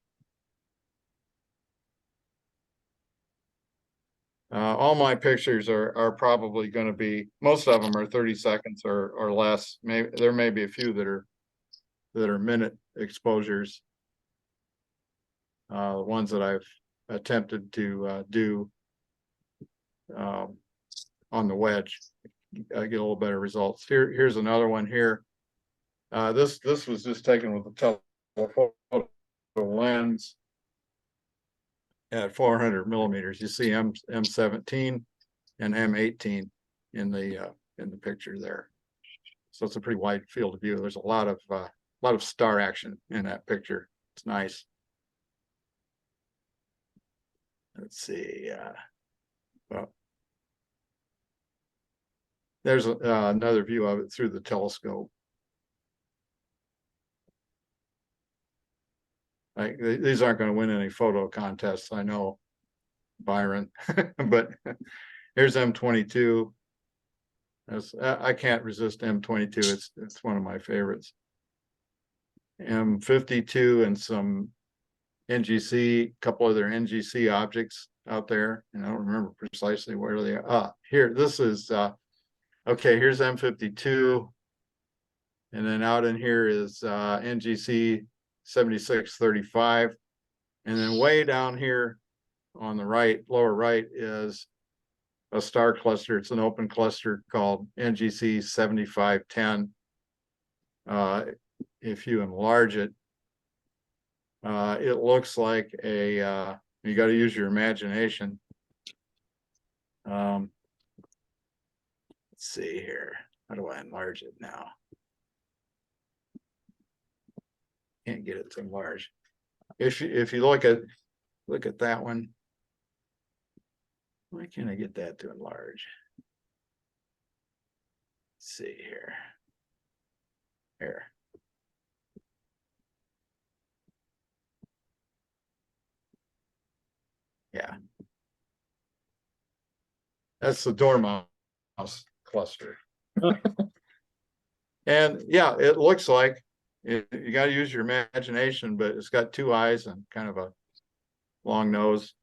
All my pictures are probably going to be, most of them are 30 seconds or less. Maybe there may be a few that are minute exposures. The ones that I've attempted to do on the wedge, I get a little better results. Here's another one here. This was just taken with a telephoto lens at 400 millimeters. You see M17 and M18 in the picture there. So it's a pretty wide field of view. There's a lot of star action in that picture. It's nice. Let's see. Well, there's another view of it through the telescope. These aren't going to win any photo contests, I know, Byron, but here's M22. I can't resist M22. It's one of my favorites. M52 and some NGC, a couple other NGC objects out there, and I don't remember precisely where they are. Here, this is okay. Here's M52, and then out in here is NGC 7635, and then way down here on the right, lower right, is a star cluster. It's an open cluster called NGC 7510. If you enlarge it, it looks like a you got to use your imagination. Let's see here. How do I enlarge it now? Can't get it to enlarge. If you look at that one, why can't I get that to enlarge? Let's see here. Here. Yeah. That's the Dormouse cluster. And yeah, it looks like you got to use your imagination, but it's got two eyes and kind of a long nose.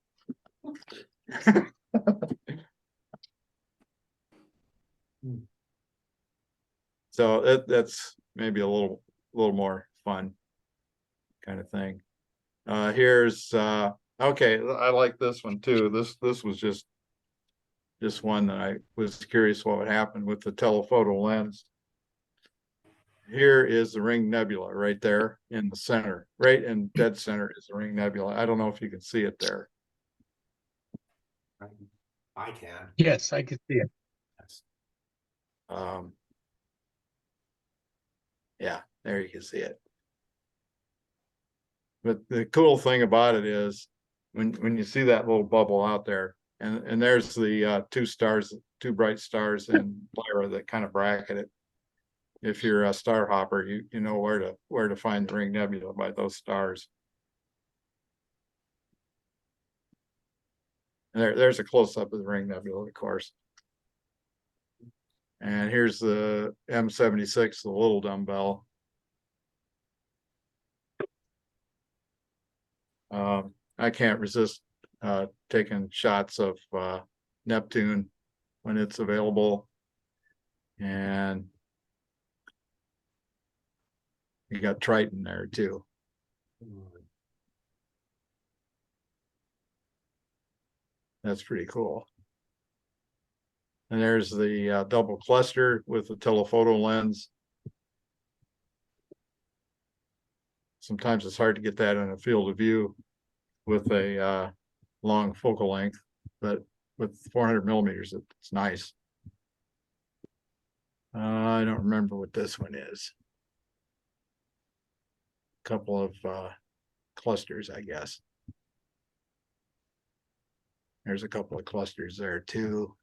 So that's maybe a little more fun kind of thing. Here's okay, I like this one too. This was just one that I was curious what would happen with the telephoto lens. Here is the Ring Nebula right there in the center, right in dead center is the Ring Nebula. I don't know if you can see it there. I can. Yes, I can see it. Yeah, there you can see it. But the cool thing about it is when you see that little bubble out there, and there's the two bright stars in Lyra that kind of bracket it. If you're a star hopper, you know where to find the Ring Nebula by those stars. And there's a close-up of the Ring Nebula, of course. And here's the M76, the little dumbbell. I can't resist taking shots of Neptune when it's available. And you got Triton there too. That's pretty cool. And there's the double cluster with the telephoto lens. Sometimes it's hard to get that in a field of view with a long focal length, but with 400 millimeters, it's nice. I don't remember what this one is. A couple of clusters, I guess. There's a couple of clusters there too.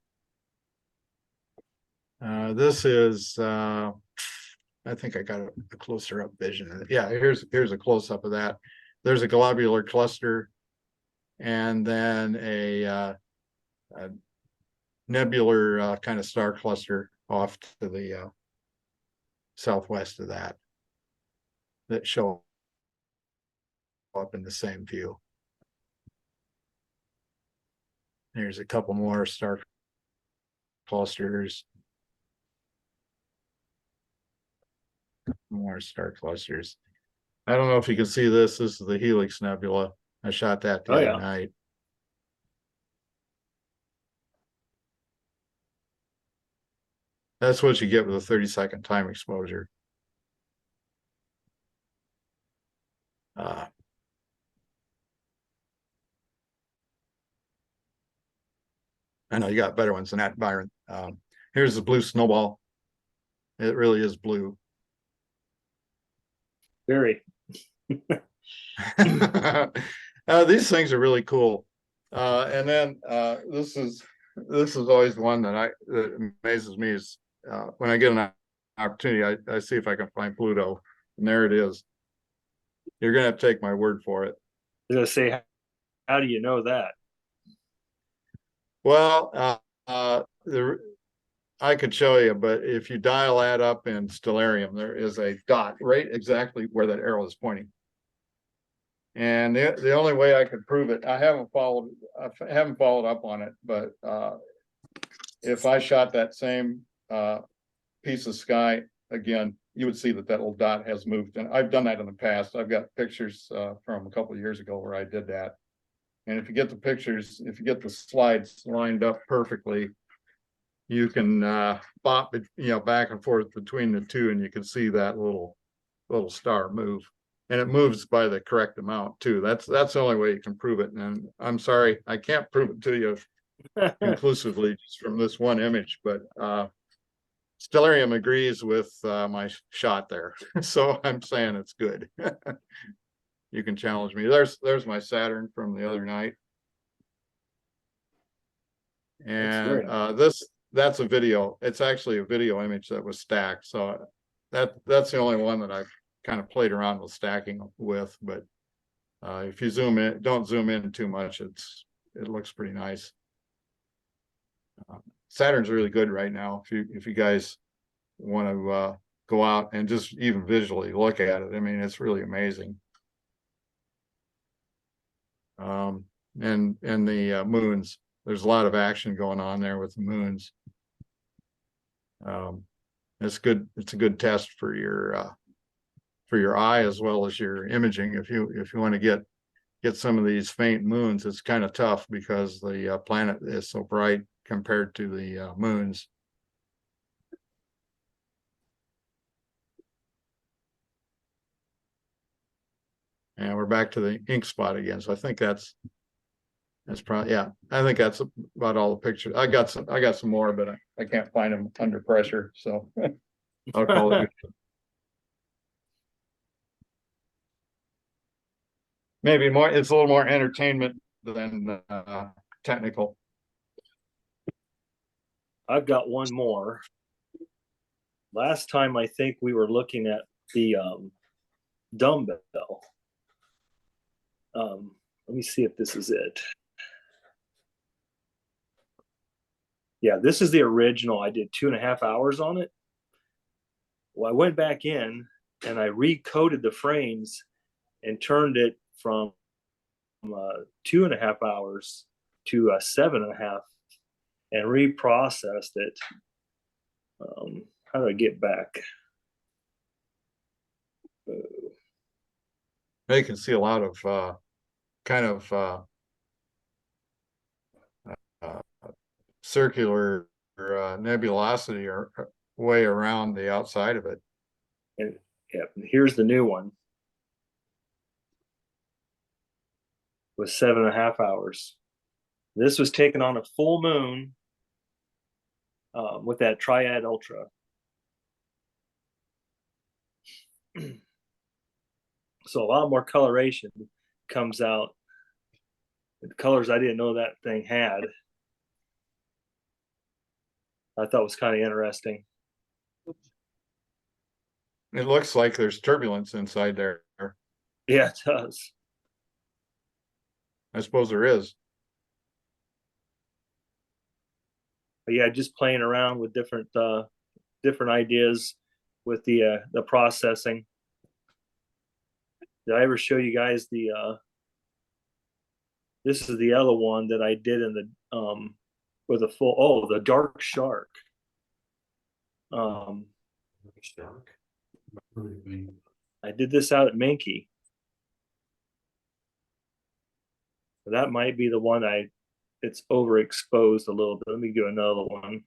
This is, I think I got a closer up vision. Yeah, here's a close up of that. There's a globular cluster, and then a nebular kind of star cluster off to the southwest of that show up in the same view. There's a couple more star clusters. More star clusters. I don't know if you can see this. This is the Helix Nebula. I shot that the other night. That's what you get with a 30-second time exposure. I know you got better ones than that, Byron. Here's the blue snowball. It really is blue. Very. These things are really cool. And then this is always one that amazes me is when I get an opportunity, I see if I can find Pluto, and there it is. You're gonna have to take my word for it. I was gonna say, how do you know that? Well, I could show you, but if you dial that up in Stellarium, there is a dot right exactly where that arrow is pointing. And the only way I could prove it, I haven't followed up on it, but if I shot that same piece of sky again, you would see that little dot has moved. And I've done that in the past. I've got pictures from a couple of years ago where I did that. And if you get the pictures, if you get the slides lined up perfectly, you can bop it, back and forth between the two, and you can see that little star move. And it moves by the correct amount too. That's the only way you can prove it. And I'm sorry, I can't prove it to you conclusively just from this one image, but Stellarium agrees with my shot there. So I'm saying it's good. You can challenge me. There's my Saturn from the other night. And that's a video. It's actually a video image that was stacked. So that's the only one that I've kind of played around with stacking with. But if you zoom in, don't zoom in too much. It looks pretty nice. Saturn's really good right now. If you guys want to go out and just even visually look at it, I mean, it's really amazing. And the moons, there's a lot of action going on there with the moons. It's good. It's a good test for your eye as well as your imaging. If you want to get some of these faint moons, it's kind of tough because the planet is so bright compared to the moons. And we're back to the ink spot again. So I think that's probably, yeah, I think that's about all the pictures. I got some more, but I can't find them under pressure. So I'll call it good. Maybe more, it's a little more entertainment than technical. I've got one more. Last time I think we were looking at the dumbbell. Let me see if this is it. Yeah, this is the original. I did 2.5 hours on it. Well, I went back in and I recoded the frames and turned it from 2.5 hours to 7.5 and reprocessed it. How do I get back? Now you can see a lot of kind of circular nebulosity or way around the outside of it. And yeah, here's the new one with 7.5 hours. This was taken on a full moon with that Triad Ultra. So a lot more coloration comes out. The colors I didn't know that thing had. I thought was kind of interesting. It looks like there's turbulence inside there. Yeah, it does. I suppose there is. But yeah, just playing around with different ideas with the processing. Did I ever show you guys the this is the other one that I did in the with a full the dark shark. I did this out at Minky. That might be the one it's overexposed a little bit. Let me do another one.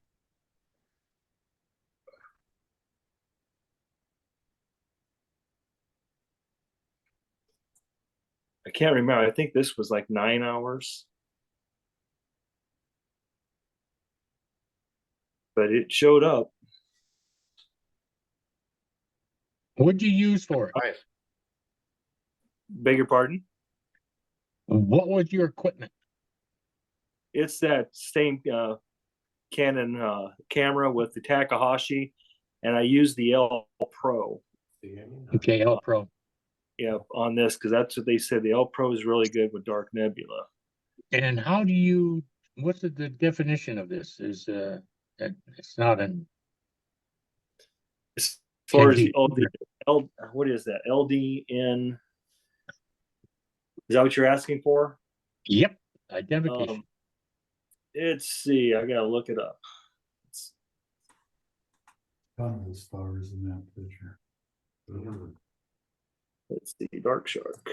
I can't remember. I think this was like 9 hours. But it showed up. What'd you use for it? Nice. Beg your pardon? What was your equipment? It's that same Canon camera with the Takahashi, and I use the L Pro. Okay, L Pro. Yeah, on this, because that's what they said. The L Pro is really good with dark nebula. And how do you, what's the definition of this? Is it's not an As far as NG. what is that? LDN. Is that what you're asking for? Yep, identification. Let's see. I gotta look it up. Tons of stars in that picture. Let's see. Dark Shark.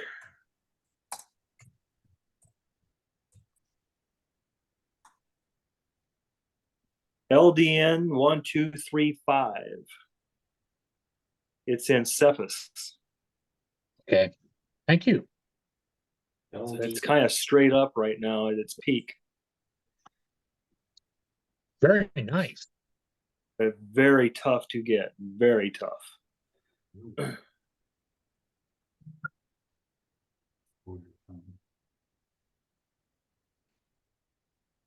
LDN 1235. It's in Cephas. Okay, thank you. It's kind of straight up right now at its peak. Very nice. But very tough to get. Very tough.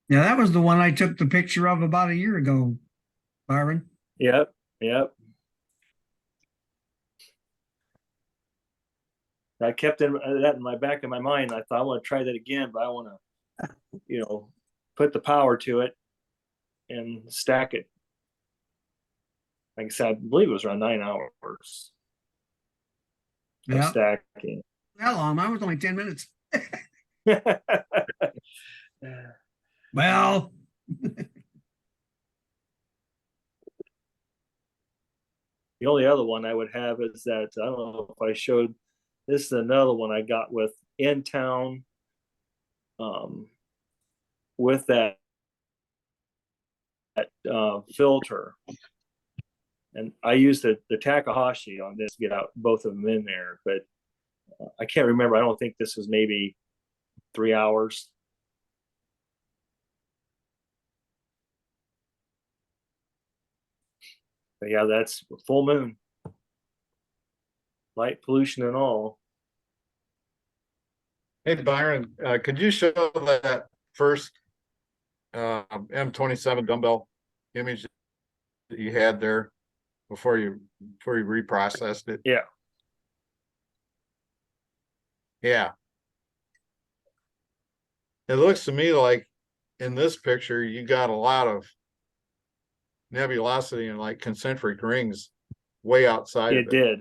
Yeah, that was the one I took the picture of about a year ago, Byron. Yep. I kept that in my back of my mind. I thought I want to try that again, but I want to, put the power to it. and stack it. Like I said, I believe it was around 9 hours of Yeah, stacking. that long. Mine was only 10 minutes. Well, The only other one I would have is that, I don't know if I showed, this is another one I got with in town, with that filter. And I used the Takahashi on this to get out both of them in there, but I can't remember. I don't think this was maybe 3 hours. But yeah, that's full moon, light pollution and all. Hey, Byron, could you show that first M27 dumbbell image that you had there before you reprocessed it? Yeah. Yeah. It looks to me like in this picture, you got a lot of nebulosity and like concentric rings way outside It of it. did.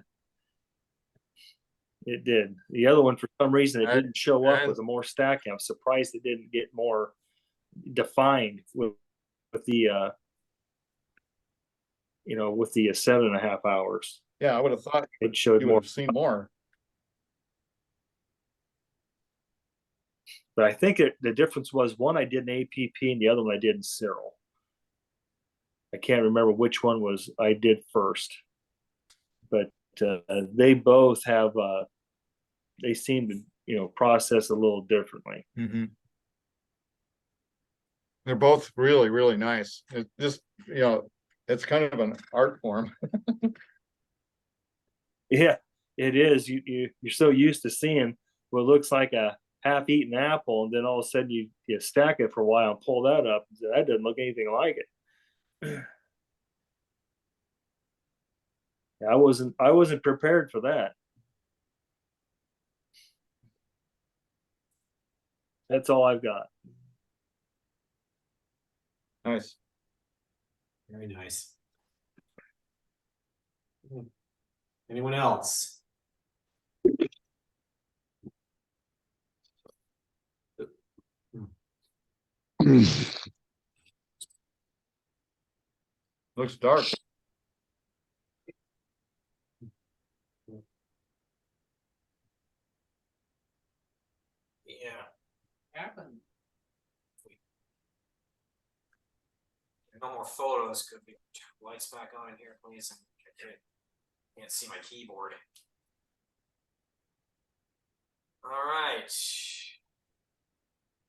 It did. The other one, for some reason, it didn't show up with a more stacking. I'm surprised it didn't get more defined with the with the 7.5 hours. Yeah, I would have thought It showed you more. would have seen more. But I think the difference was one I did in APP and the other one I did in Cyril. I can't remember which one was I did first, but they both have they seem to process a little differently. Mm-hmm. They're both really, really nice. It just it's kind of an art form. Yeah, it is. You're so used to seeing what looks like a half-eaten apple, and then all of a sudden you stack it for a while and pull that up, and say, that doesn't look anything like it. I wasn't prepared for that. That's all I've got. Nice. Very nice. Anyone else? Looks dark. Yeah. Happened. No more photos. Could be lights back on in here, please. I can't see my keyboard. All right.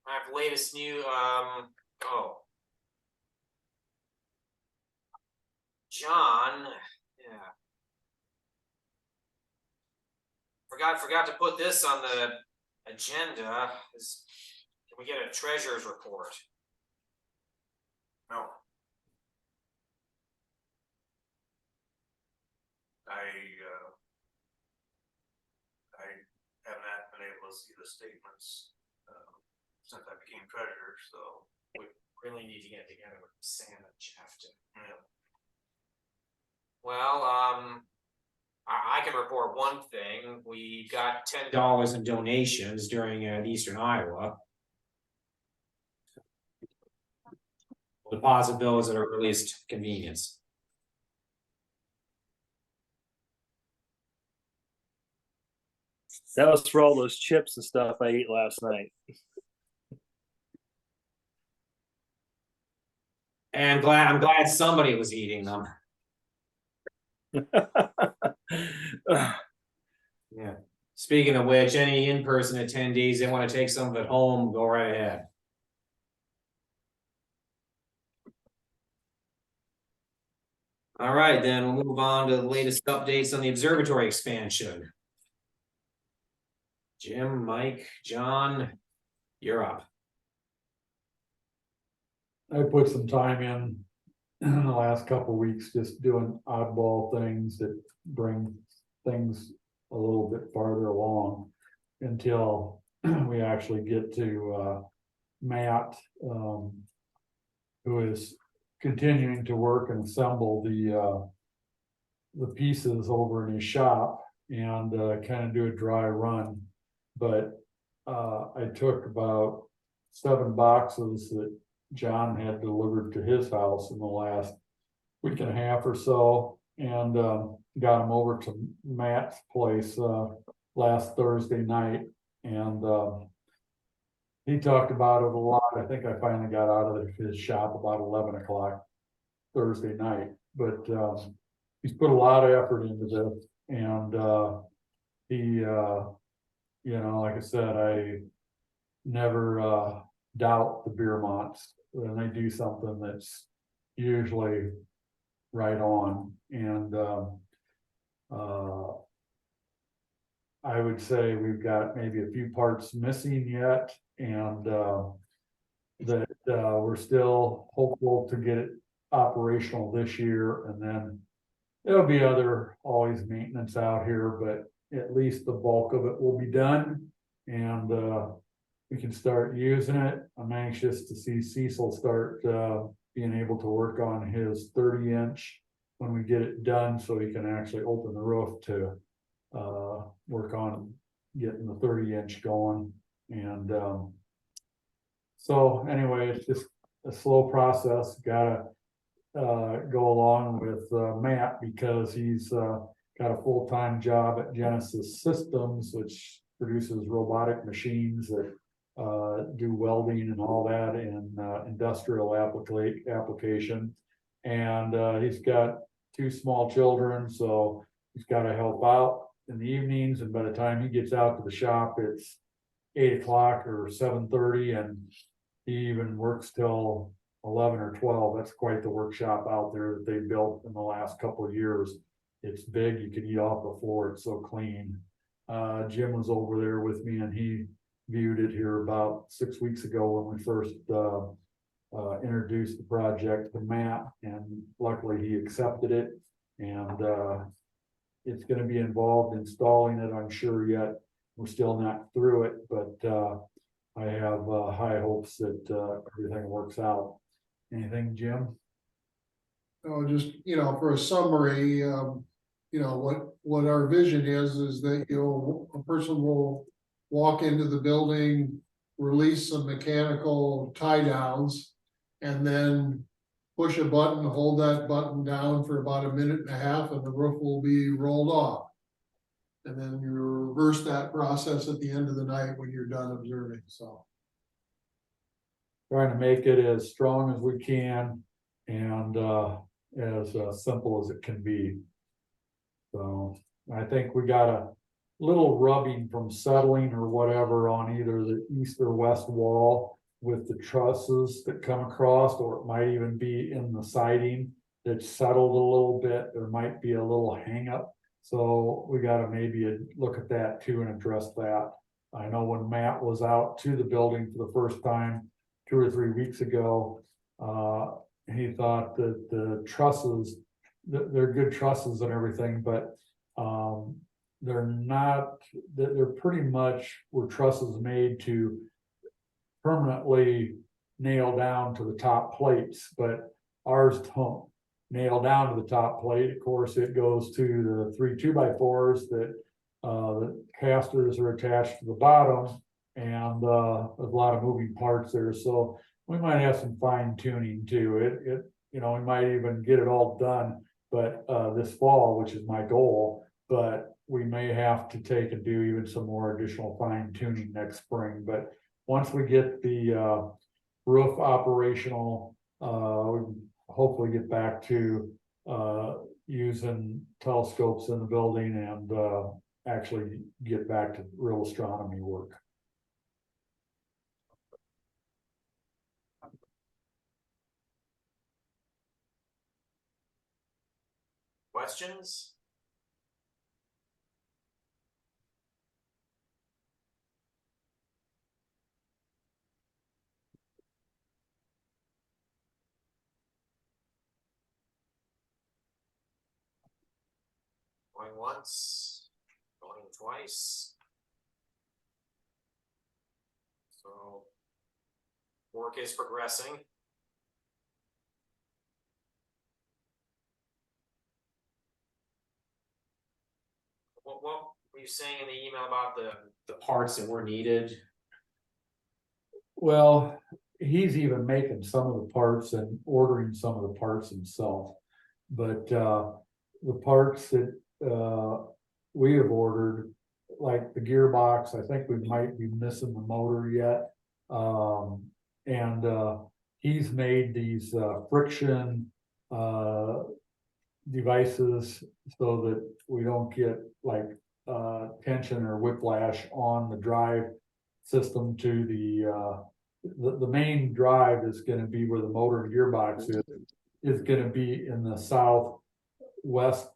I have latest new. John. Yeah. Forgot to put this on the agenda. Can we get a treasurer's report? No. I haven't been able to see the statements since I became treasurer, so we really need to get together with Sam and Jeff to. yeah. Well, I can report one thing. We got $10 in donations during Eastern Iowa. We'll deposit those at our earliest convenience. That was for all those chips and stuff I ate last night. And I'm glad somebody was eating them. Yeah. Speaking of which, any in-person attendees, they want to take some of it home, go right ahead. All right, then we'll move on to the latest updates on the observatory expansion. Jim, Mike, John, you're up. I put some time in the last couple of weeks, just doing oddball things that bring things a little bit farther along until we actually get to Matt, who is continuing to work and assemble the pieces over in his shop and kind of do a dry run. But I took about 7 boxes that John had delivered to his house in the last week and a half or so, and got them over to Matt's place last Thursday night, and he talked about it a lot. I think I finally got out of his shop about 11 o'clock Thursday night, but he's put a lot of effort into this, and he you know, like I said, I never doubt the Beermonts when they do something that's usually right on. And I would say we've got maybe a few parts missing yet, and that we're still hopeful to get it operational this year, and then there'll be always maintenance out here, but at least the bulk of it will be done, and we can start using it. I'm anxious to see Cecil start being able to work on his 30-inch when we get it done, so he can actually open the roof to work on getting the 30-inch going. And so anyway, it's just a slow process. Gotta go along with Matt, because he's got a full-time job at Genesis Systems, which produces robotic machines that do welding and all that in industrial application. And he's got 2 small children, so he's got to help out in the evenings, and by the time he gets out to the shop, it's 8 o'clock or 7:30, and he even works till 11 or 12. That's quite the workshop out there that they built in the last couple of years. It's big, you can eat off the floor, it's so clean. Jim was over there with me, and he viewed it here about 6 weeks ago when we first introduced the project to Matt, and luckily he accepted it. And it's going to be involved installing it, I'm sure, yet we're still not through it, but I have high hopes that everything works out. Anything, Jim? Oh, just, for a summary, what our vision is that a person will walk into the building, release some mechanical tie downs, and then push a button, hold that button down for about 1.5 minutes, and the roof will be rolled off. And then you reverse that process at the end of the night when you're done observing. So Trying to make it as strong as we can, and as simple as it can be. So I think we got a little rubbing from settling or whatever on either the east or west wall with the trusses that come across, or it might even be in the siding that's settled a little bit. There might be a little hang up. So we got to maybe look at that too and address that. I know when Matt was out to the building for the first time 2 or 3 weeks ago, he thought that the trusses, they're good trusses and everything, but they're not, they're pretty much were trusses made to permanently nail down to the top plates, but ours don't nail down to the top plate. Of course, it goes to the 3 2x4s that the casters are attached to the bottom, and there's a lot of moving parts there. So we might have some fine tuning too. We might even get it all done, but this fall, which is my goal, but we may have to take and do even some more additional fine tuning next spring. But once we get the roof operational, we hopefully get back to using telescopes in the building and actually get back to real astronomy work. Questions? Going once, going twice. So work is progressing. what were you saying in the email about the parts that were needed? Well, he's even making some of the parts and ordering some of the parts himself. But the parts that we have ordered, like the gearbox, I think we might be missing the motor yet. And he's made these friction devices so that we don't get like tension or whiplash on the drive system to the main drive is going to be where the motor and gearbox is going to be in the southwest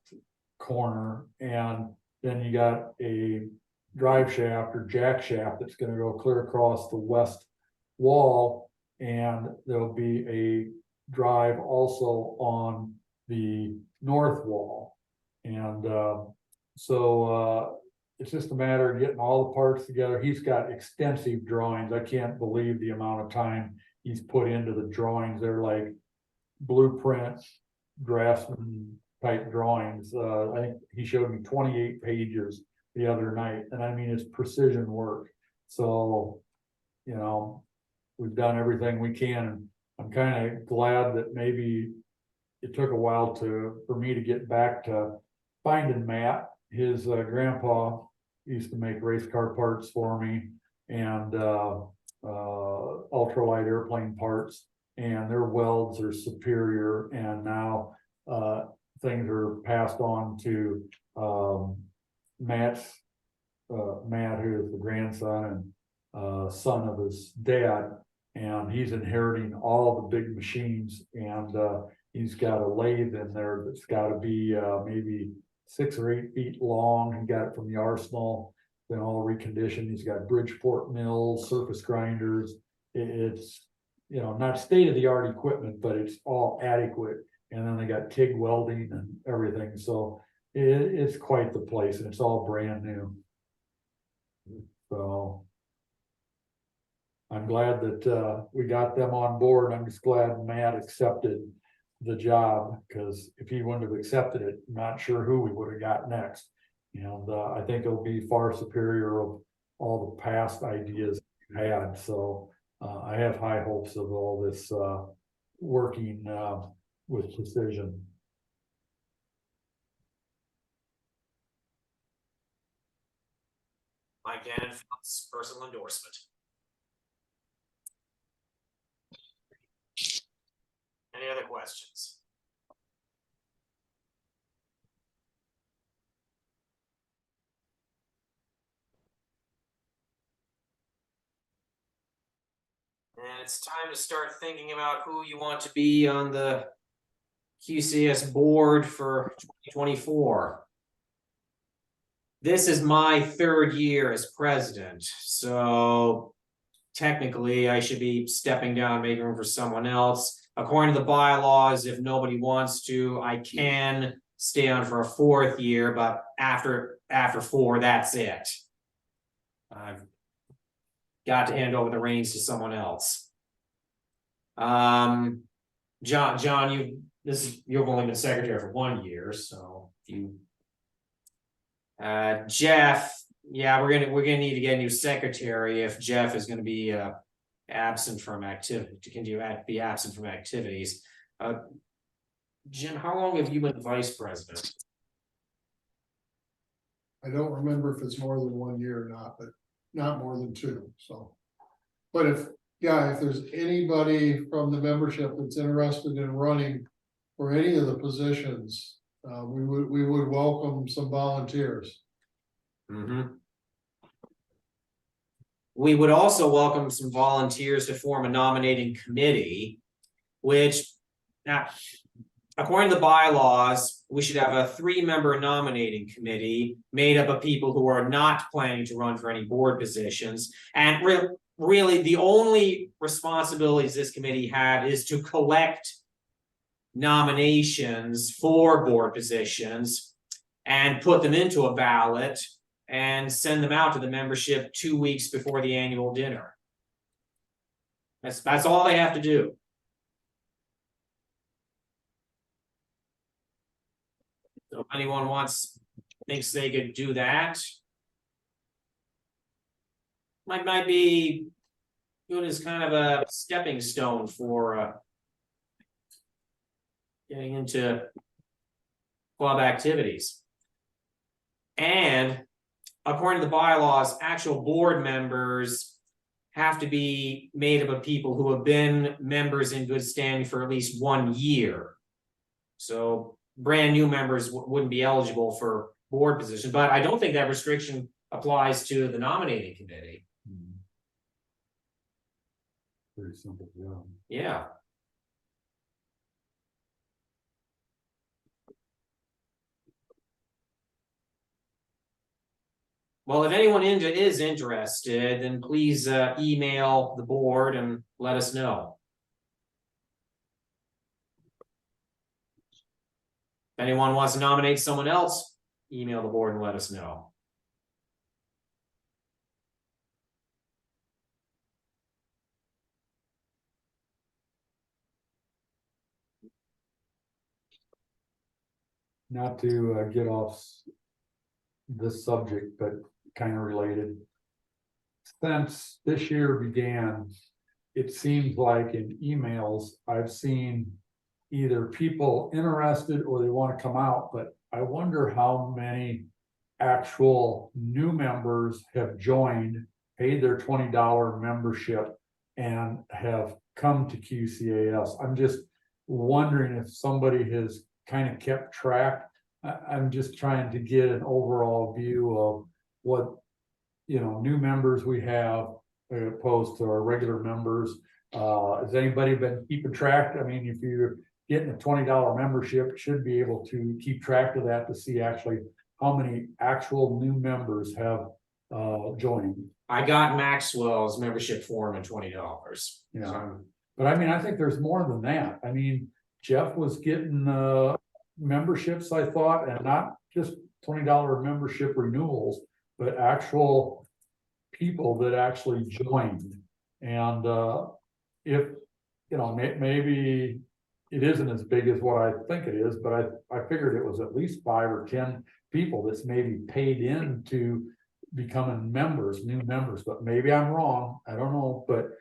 corner, and then you got a drive shaft or jack shaft that's going to go clear across the west wall, and there'll be a drive also on the north wall. And so it's just a matter of getting all the parts together. He's got extensive drawings. I can't believe the amount of time he's put into the drawings. They're like blueprint draftsman type drawings. I think he showed me 28 pages the other night, and I mean, it's precision work. So, you know, we've done everything we can. I'm kind of glad that maybe it took a while for me to get back to finding Matt. His grandpa used to make race car parts for me, and ultralight airplane parts, and their welds are superior. And now things are passed on to Matt, who is the grandson and son of his dad, and he's inheriting all the big machines. And he's got a lathe in there that's got to be maybe 6 or 8 feet long. He got it from the arsenal, been all reconditioned. He's got Bridgeport mills, surface grinders. It's, you know, not state-of-the-art equipment, but it's all adequate. And then they got TIG welding and everything. So it's quite the place, and it's all brand new. So I'm glad that we got them on board. I'm just glad Matt accepted the job, because if he wouldn't have accepted it, I'm not sure who we would have got next. And I think it'll be far superior of all the past ideas we had. So I have high hopes of all this working with precision. Mike Dannenfeldt's personal endorsement. Any other questions? And it's time to start thinking about who you want to be on the QCAS board for 2024. This is my 3rd year as president, so technically I should be stepping down, making room for someone else. According to the bylaws, if nobody wants to, I can stay on for a 4th year, but after 4, that's it. I've got to hand over the reins to someone else. John, you've only been secretary for 1 year, so if you. Jeff, yeah, we're gonna need to get a new secretary if Jeff is gonna be absent from be absent from activities. Jim, how long have you been vice president? I don't remember if it's more than 1 year or not, but not more than 2. So, but if there's anybody from the membership that's interested in running for any of the positions, we would welcome some volunteers. Mm-hmm. We would also welcome some volunteers to form a nominating committee, which now, according to the bylaws, we should have a 3-member nominating committee made up of people who are not planning to run for any board positions. And really, the only responsibilities this committee had is to collect nominations for board positions and put them into a ballot and send them out to the membership 2 weeks before the annual dinner. That's all they have to do. So if anyone wants thinks they could do that, might be good as kind of a stepping stone for getting into club activities. And according to the bylaws, actual board members have to be made up of people who have been members in good standing for at least 1 year. So brand new members wouldn't be eligible for board position, but I don't think that restriction applies to the nominating committee. Pretty simple, yeah. Yeah. Well, if anyone is interested, then please email the board and let us know. If anyone wants to nominate someone else, email the board and let us know. Not to get off this subject, but kind of related. Since this year began, it seems like in emails, I've seen either people interested or they want to come out, but I wonder how many actual new members have joined, paid their $20 membership, and have come to QCAS. I'm just wondering if somebody has kind of kept track. I'm just trying to get an overall view of what, new members we have opposed to our regular members. Has anybody been keeping track? I mean, if you're getting a $20 membership, should be able to keep track of that to see actually how many actual new members have joined. I got Maxwell's membership form at $20. Yeah, but I mean, I think there's more than that. I mean, Jeff was getting memberships, I thought, and not just $20 membership renewals, but actual people that actually joined. And if maybe it isn't as big as what I think it is, but I figured it was at least 5 or 10 people that's maybe paid into becoming members, new members, but maybe I'm wrong. I don't know, but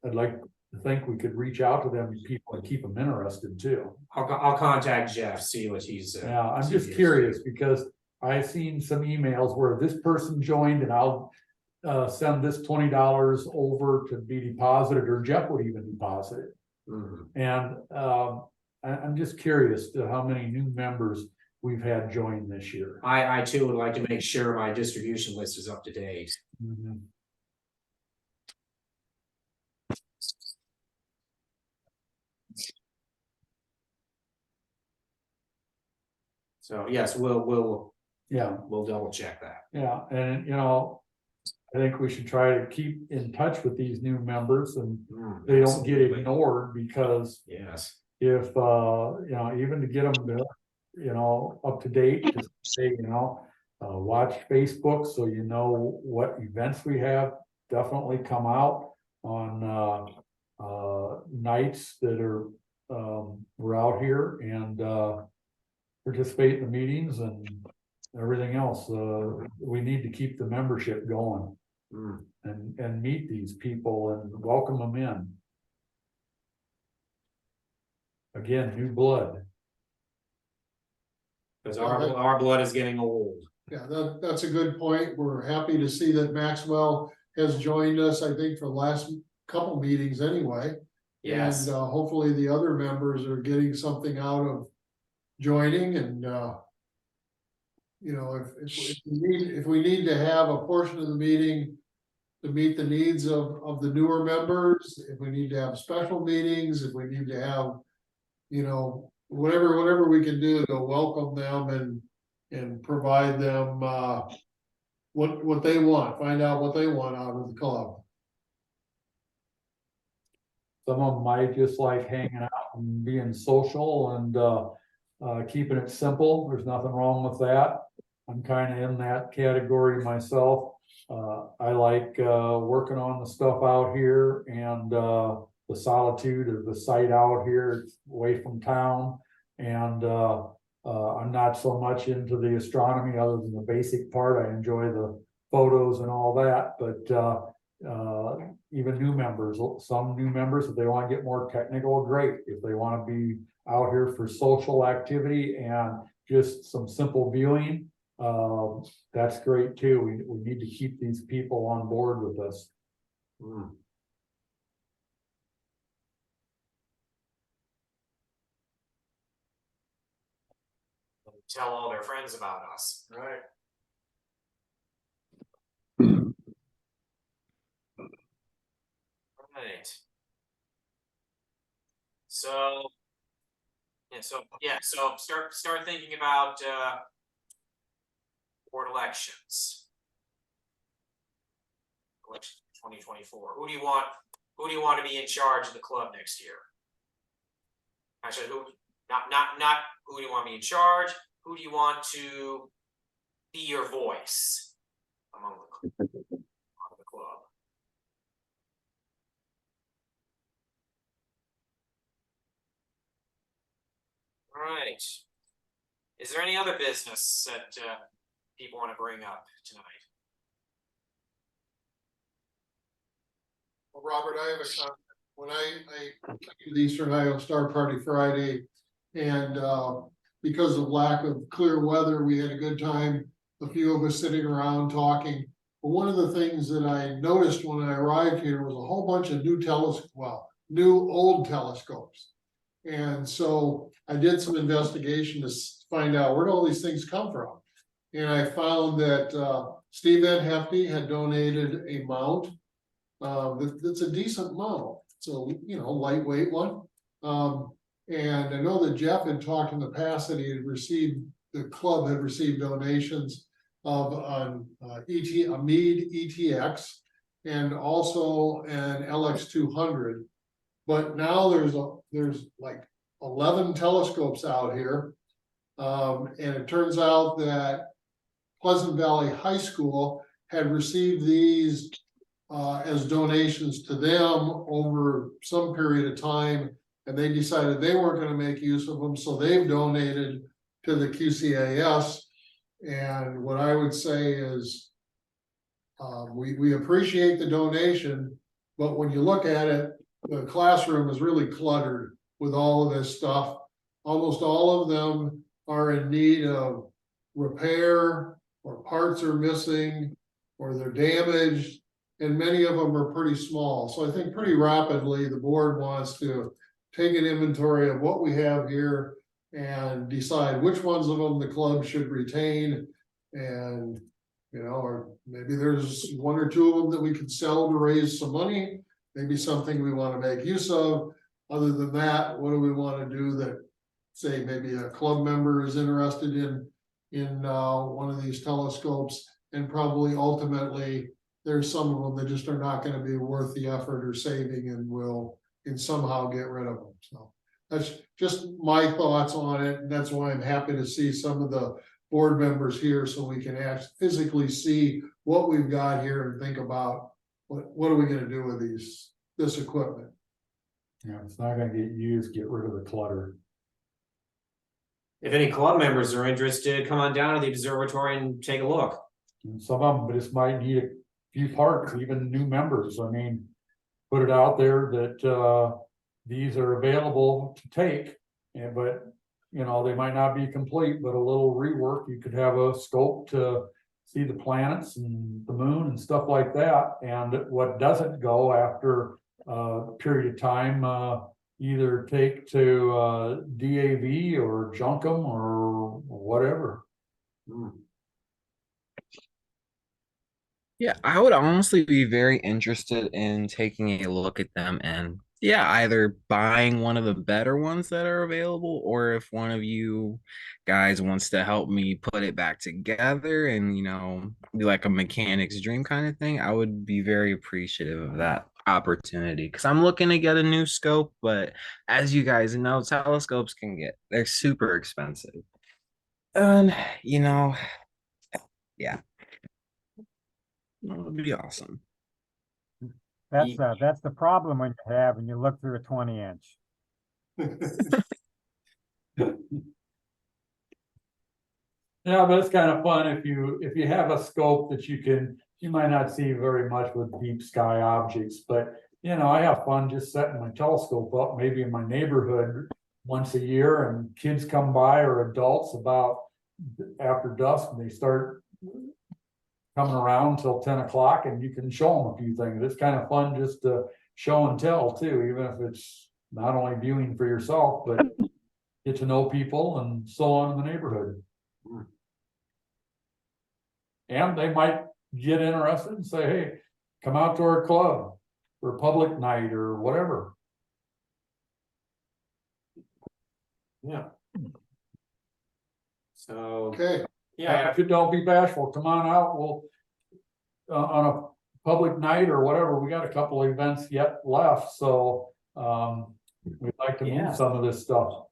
I'd like to think we could reach out to them people and keep them interested too. I'll contact Jeff, see what he's. Yeah, I'm just curious because I've seen some emails where this person joined and I'll send this $20 over to be deposited, or Jeff would even deposit it. And I'm just curious to how many new members we've had join this year. I too would like to make sure my distribution list is up to date. So yes, we'll double check that. Yeah, and I think we should try to keep in touch with these new members and they don't get ignored, because yes, if even to get them to, up to date, to say, watch Facebook so you know what events we have. Definitely come out on nights that are we're out here and participate in the meetings and everything else. We need to keep the membership going and meet these people and welcome them in. Again, new blood. Because our blood is getting old. Yeah, that's a good point. We're happy to see that Maxwell has joined us, I think, for the last couple meetings anyway. Yes. And hopefully the other members are getting something out of joining, and if we need to have a portion of the meeting to meet the needs of the newer members, if we need to have special meetings, if we need to have whatever we can do to welcome them and provide them what they want, find out what they want out of the club. Some of them might just like hanging out and being social and keeping it simple. There's nothing wrong with that. I'm kind of in that category myself. I like working on the stuff out here and the solitude of the site out here. It's away from town, and I'm not so much into the astronomy other than the basic part. I enjoy the photos and all that, but even new members, some new members, if they want to get more technical, great. If they want to be out here for social activity and just some simple viewing, that's great too. We need to keep these people on board with us. Tell all their friends about us. Right. Right. So start thinking about board elections. Election 2024. Who do you want to be in charge of the club next year? Actually, not who do you want to be in charge? Who do you want to be your voice among the club? All right. Is there any other business that people want to bring up tonight? Well, Robert, I have a comment. When I do the Eastern Iowa Star Party Friday, and because of lack of clear weather, we had a good time. A few of us sitting around talking. But one of the things that I noticed when I arrived here was a whole bunch of new old telescopes. And so I did some investigation to find out where all these things come from. And I found that Steve VanHyfte had donated a mount. That's a decent model. So, lightweight one. And I know that Jeff had talked in the past that the club had received donations of a Meade ETX and also an LX200. But now there's like 11 telescopes out here. And it turns out that Pleasant Valley High School had received these as donations to them over some period of time, and they decided they weren't going to make use of them, so they've donated to the QCAS. And what I would say is we appreciate the donation, but when you look at it, the classroom is really cluttered with all of this stuff. Almost all of them are in need of repair, or parts are missing, or they're damaged. And many of them are pretty small. So I think pretty rapidly the board wants to take an inventory of what we have here and decide which ones of them the club should retain. And, or maybe there's one or two of them that we could sell to raise some money, maybe something we want to make use of. Other than that, what do we want to do that, say, maybe a club member is interested in one of these telescopes, and probably ultimately there's some of them that just are not going to be worth the effort or saving, and will somehow get rid of them. So that's just my thoughts on it. And that's why I'm happy to see some of the board members here, so we can physically see what we've got here and think about what are we going to do with this equipment. Yeah, it's not going to get used. Get rid of the clutter. If any club members are interested, come on down to the observatory and take a look. And some of them just might need a few parts, even new members. I mean, put it out there that these are available to take, but they might not be complete, but a little rework. You could have a scope to see the planets and the moon and stuff like that. And what doesn't go after a period of time, either take to DAV or junk them or whatever. Yeah, I would honestly be very interested in taking a look at them and either buying one of the better ones that are available, or if one of you guys wants to help me put it back together and, be like a mechanic's dream kind of thing, I would be very appreciative of that opportunity, because I'm looking to get a new scope, but as you guys know, telescopes they're super expensive. And, yeah. That would be awesome. That's the problem when you look through a 20-inch. Yeah, but it's kind of fun if you have a scope that you might not see very much with deep sky objects, but I have fun just setting my telescope up, maybe in my neighborhood once a year, and kids come by or adults about after dusk, and they start coming around till 10 o'clock, and you can show them a few things. It's kind of fun just to show and tell too, even if it's not only viewing for yourself, but get to know people and so on in the neighborhood. And they might get interested and say, hey, come out to our club for public night or whatever. Yeah. So, Okay, yeah, If you don't be bashful, come on out. We'll on a public night or whatever. We got a couple of events yet left, so we'd like to Yeah. move some of this stuff.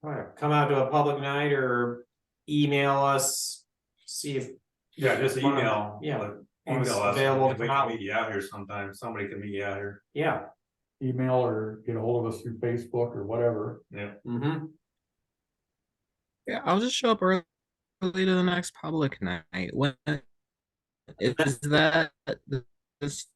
all right, come out to a public night or email us, see if. Yeah, just email. Yeah. like, It's Email us. available to We come out. can meet you out here sometime. Somebody can meet you out here. Yeah. Email or get a hold of us through Facebook or whatever. Yeah. Mm-hmm. Yeah, I'll just show up early to the next public night. When is that this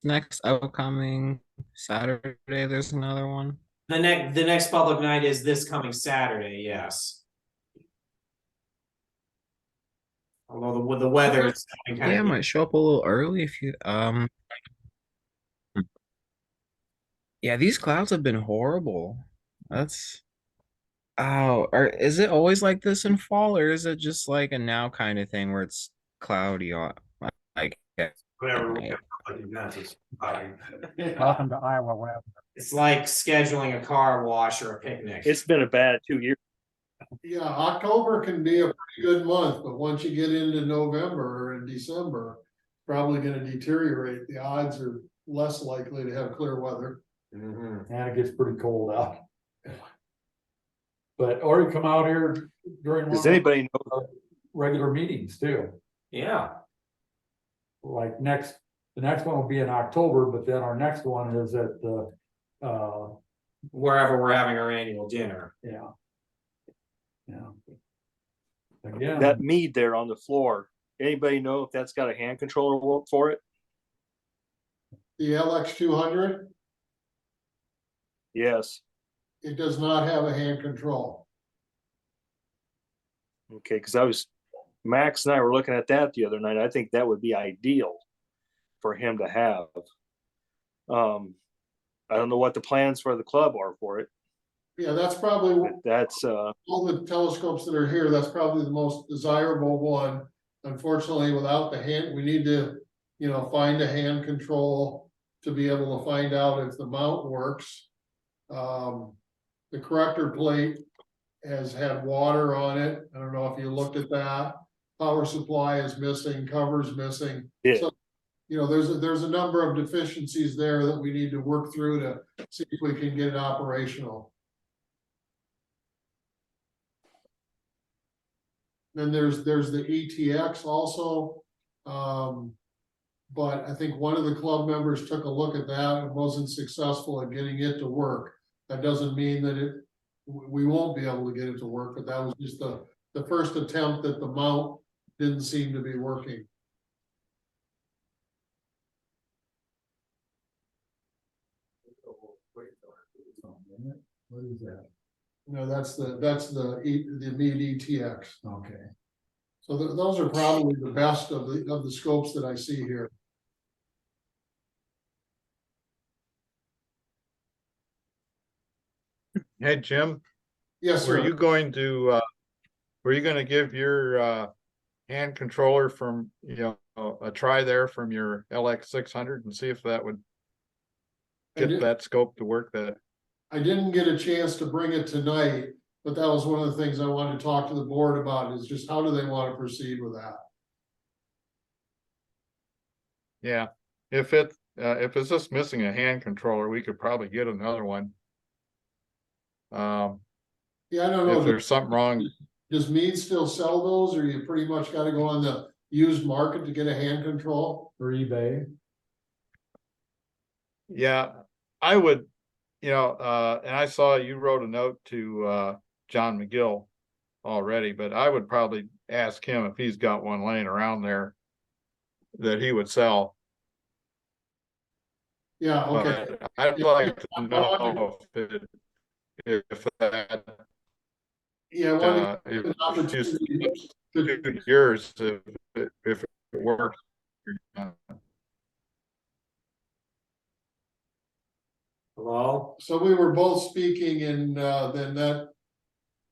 next upcoming Saturday? There's another one. The next public night is this coming Saturday, yes. Although the weather is kind Yeah, I might show up a little early if you yeah, these clouds have been horrible. That's or is it always like this in fall, or is it just like a now kind of thing where it's cloudy on like Whatever. Yeah. It's fine. Welcome to Iowa weather. It's like scheduling a car wash or a picnic. It's been a bad 2 years. yeah, October can be a pretty good month, but once you get into November and December, probably gonna deteriorate. The odds are less likely to have clear weather. Mhm. And it gets pretty cold out. But or you come out here during one Does of the anybody know? regular meetings too. Yeah. Like the next one will be in October, but then our next one is at the Wherever we're having our annual dinner. yeah. Again, That mead there on the floor? Anybody know if that's got a hand controller for it? The LX 200, Yes. it does not have a hand control. Okay, because Max and I were looking at that the other night. I think that would be ideal for him to have. I don't know what the plans for the club are for it. Yeah, that's probably But that's all the telescopes that are here, that's probably the most desirable one. Unfortunately, without the hand, we need to, find a hand control to be able to find out if the mount works. The corrector plate has had water on it. I don't know if you looked at that. Power supply is missing, cover's missing. Yeah. So, there's a number of deficiencies there that we need to work through to see if we can get it operational. Then there's the ETX also. But I think one of the club members took a look at that and wasn't successful at getting it to work. That doesn't mean that we won't be able to get it to work, but that was just the first attempt that the mount didn't seem to be working. what is that? No, that's the Mead ETX. Okay. So those are probably the best of the scopes that I see here. Hey, Jim, Yes, were sir. you going to give your hand controller from, a try there from your LX 600 and see if that would I get did- that scope to work that? I didn't get a chance to bring it tonight, but that was one of the things I wanted to talk to the board about, is just how do they want to proceed with that? Yeah, if it's just missing a hand controller, we could probably get another one. Yeah, I don't If know. there's something wrong, Does Mead still sell those, or you pretty much gotta go on the used market to get a hand control? For eBay. yeah, I would you know, and I saw you wrote a note to John McGill already, but I would probably ask him if he's got one laying around there that he would sell. Yeah, okay. But I'd like to know if that Yeah, well, if it's just 2 years if it works. Hello? so we were both speaking and then that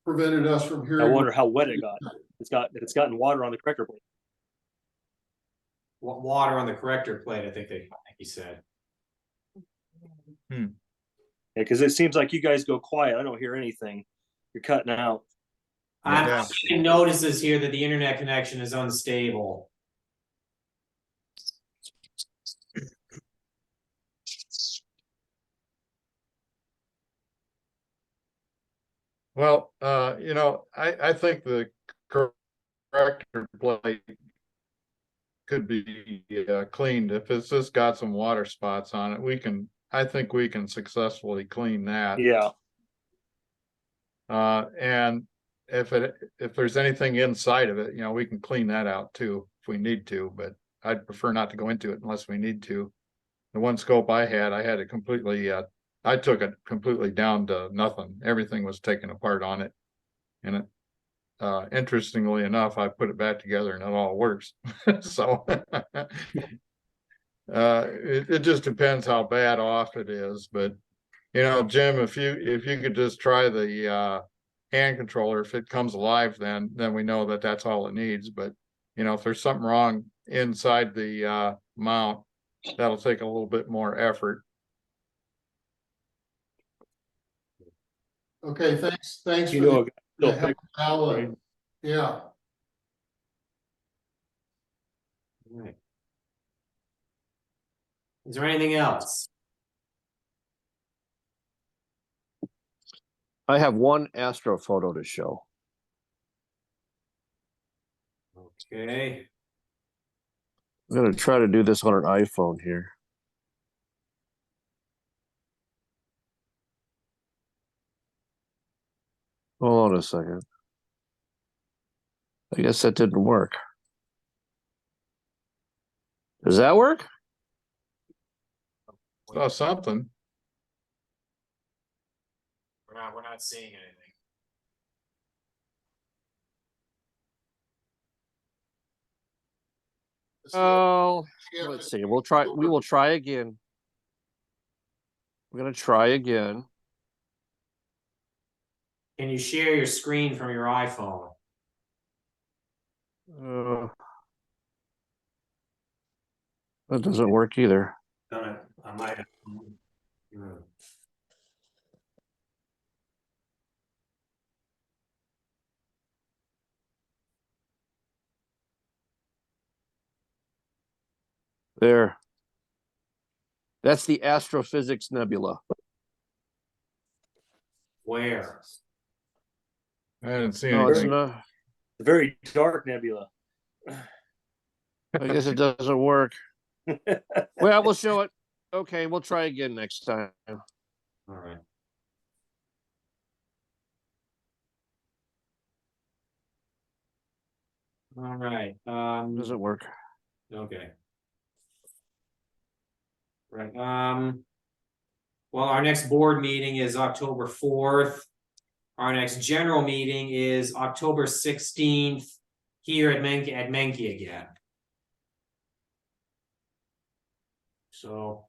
prevented us from I hearing. wonder how wet it got. It's gotten water on the corrector plate. Water on the corrector plate, I think he said. Yeah, because it seems like you guys go quiet. I don't hear anything. You're cutting out. I'm Yeah. getting notices here that the internet connection is unstable. Well, you know, I think the corrector plate could be cleaned. If it's just got some water spots on it, I think we can successfully clean that. Yeah. And if there's anything inside of it, you know, we can clean that out too if we need to, but I'd prefer not to go into it unless we need to. The one scope I had it completely, I took it completely down to nothing. Everything was taken apart on it. And it, interestingly enough, I put it back together and it all works. So it just depends how bad off it is. But you know, Jim, if you could just try the hand controller, if it comes alive, then we know that that's all it needs. But you know, if there's something wrong inside the mount, that'll take a little bit more effort. Okay, thanks You for know, the help, Alan. Yeah, Right. Is there anything else? I have one astro photo to show. Okay. I'm gonna try to do this on an iPhone here. Hold on a second. I guess that didn't work. Does that work? Saw something. We're not seeing anything. Oh, let's see. We will try again. We're gonna try again. Can you share your screen from your iPhone? That doesn't work either. I might have. There. That's the Astrophysics Nebula. Where? I didn't see No, it's anything. not. a very dark nebula. I guess it doesn't work. Well, we'll show it. Okay, we'll try again next time. All right. All right. Doesn't work. Okay. Right. Well, our next board meeting is October 4th. Our next general meeting is October 16th here at Menke again. So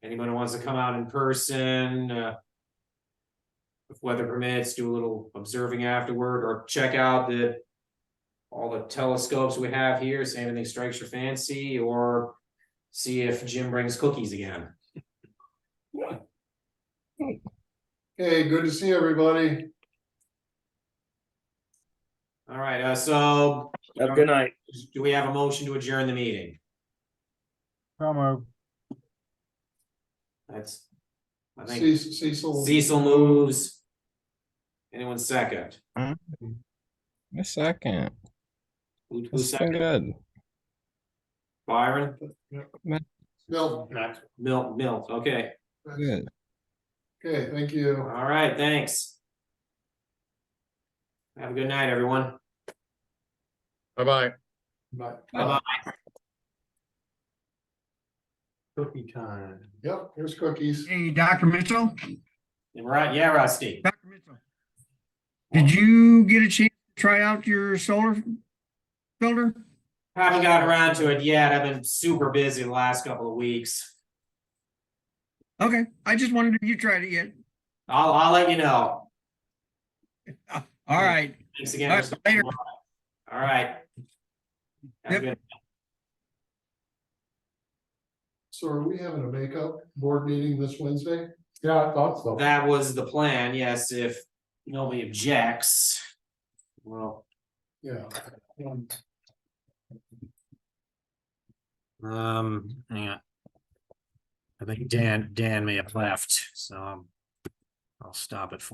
anyone who wants to come out in person, if weather permits, do a little observing afterward, or check out all the telescopes we have here, see if anything strikes your fancy, or see if Jim brings cookies again. okay, good to see everybody. All right, so Have a good night. do we have a motion to adjourn the meeting? So moved. That's, I think Cecil. Cecil moves. Anyone second? A second. Who It's been second? good. Byron? Bill. Milt, okay. Good. Okay, thank you. All right, thanks. Have a good night, everyone. Bye-bye. Bye. Bye-bye. Cookie time. Yep, here's cookies. Hey, Dr. Mitchell, Right, yeah, Rusty. Dr. Mitchell, did you get a chance to try out your solar filter? Haven't gotten around to it yet. I've been super busy the last couple of weeks. Okay, I just wondered if you tried it yet. I'll let you know. All right. Thanks again. All right, later. All right. Have a Yep. good- So are we having a makeup board meeting this Wednesday? Yeah, I thought so. That was the plan, yes, if nobody objects. Well, Yeah. hang on. I think Dan may have left, so I'll stop it for